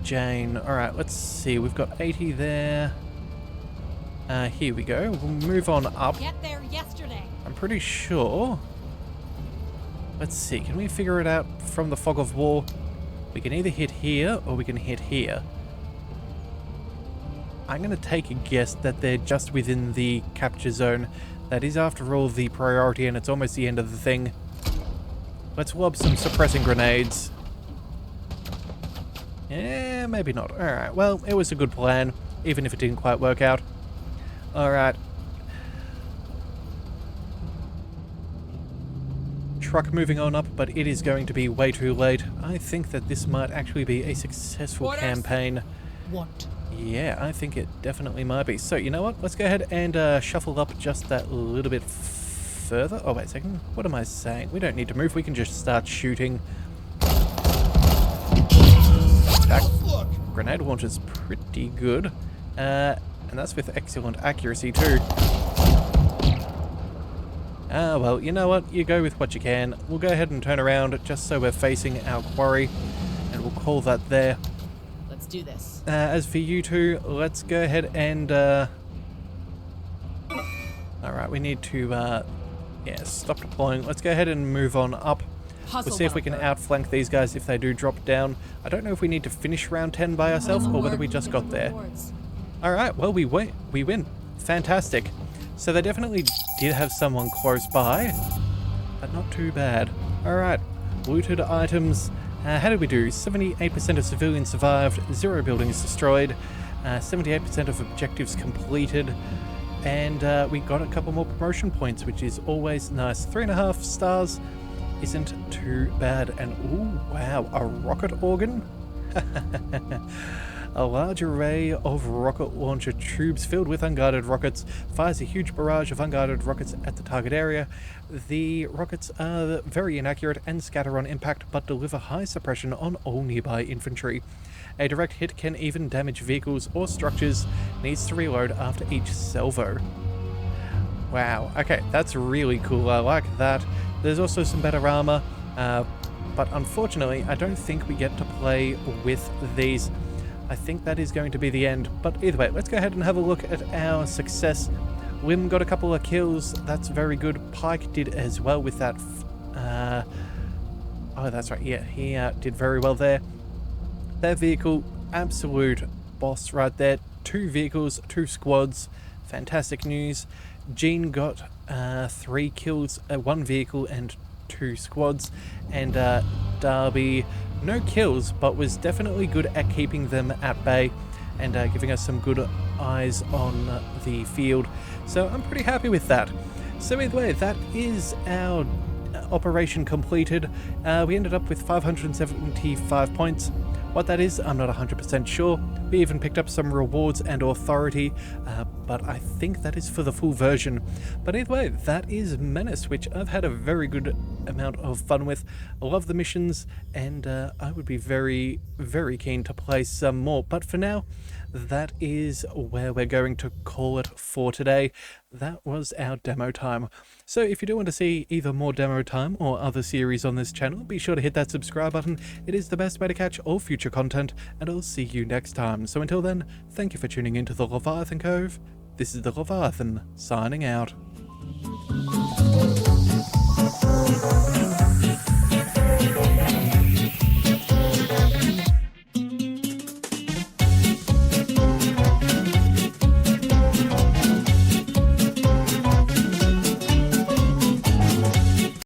Jane. Alright, let's see. We've got 80 there. Here we go. We'll move on up. Get there yesterday. I'm pretty sure. Let's see. Can we figure it out from the fog of war? We can either hit here or we can hit here. I'm going to take a guess that they're just within the capture zone. That is, after all, the priority, and it's almost the end of the thing. Let's lob some suppressing grenades. Yeah, maybe not. Alright, well, it was a good plan, even if it didn't quite work out. Alright. Truck moving on up, but it is going to be way too late. I think that this might actually be a successful campaign. What? Yeah, I think it definitely might be. So, you know what? Let's go ahead and shuffle up just that little bit further. Oh, wait a second. What am I saying? We don't need to move. We can just start shooting. That grenade launcher's pretty good. And that's with excellent accuracy, too. Well, you know what? You go with what you can. We'll go ahead and turn around just so we're facing our quarry. And we'll call that there. Let's do this. As for you two, let's go ahead and... Alright, we need to... yeah, stop deploying. Let's go ahead and move on up. We'll see if we can outflank these guys if they do drop down. I don't know if we need to finish round 10 by ourselves or whether we just got there. Alright, well, we win. Fantastic. So they definitely did have someone close by, but not too bad. Alright, looted items. How did we do? 78% of civilians survived, 0 buildings destroyed, 78% of objectives completed, and we got a couple more promotion points, which is always nice. 3.5 stars isn't too bad. And ooh, wow, a rocket organ? A large array of rocket launcher tubes filled with unguarded rockets fires a huge barrage of unguarded rockets at the target area. The rockets are very inaccurate and scatter on impact, but deliver high suppression on all nearby infantry. A direct hit can even damage vehicles or structures. Needs to reload after each salvo. Wow, okay, that's really cool. I like that. There's also some better armor, but unfortunately, I don't think we get to play with these. I think that is going to be the end. But either way, let's go ahead and have a look at our success. Lim got a couple of kills. That's very good. Pike did as well with that. Oh, that's right. Yeah, he did very well there. Their vehicle, absolute boss right there. 2 vehicles, 2 squads. Fantastic news. Jean got 3 kills, 1 vehicle and 2 squads. And Darby, no kills, but was definitely good at keeping them at bay and giving us some good eyes on the field. So I'm pretty happy with that. So either way, that is our operation completed. We ended up with 575 points. What that is, I'm not 100% sure. We even picked up some rewards and authority, but I think that is for the full version. But either way, that is Menace, which I've had a very good amount of fun with. I love the missions, and I would be very, very keen to play some more. But for now, that is where we're going to call it for today. That was our demo time. So if you do want to see either more demo time or other series on this channel, be sure to hit that subscribe button. It is the best way to catch all future content, and I'll see you next time. So until then, thank you for tuning into the Leviathan Cove. This is the Leviathan, signing out.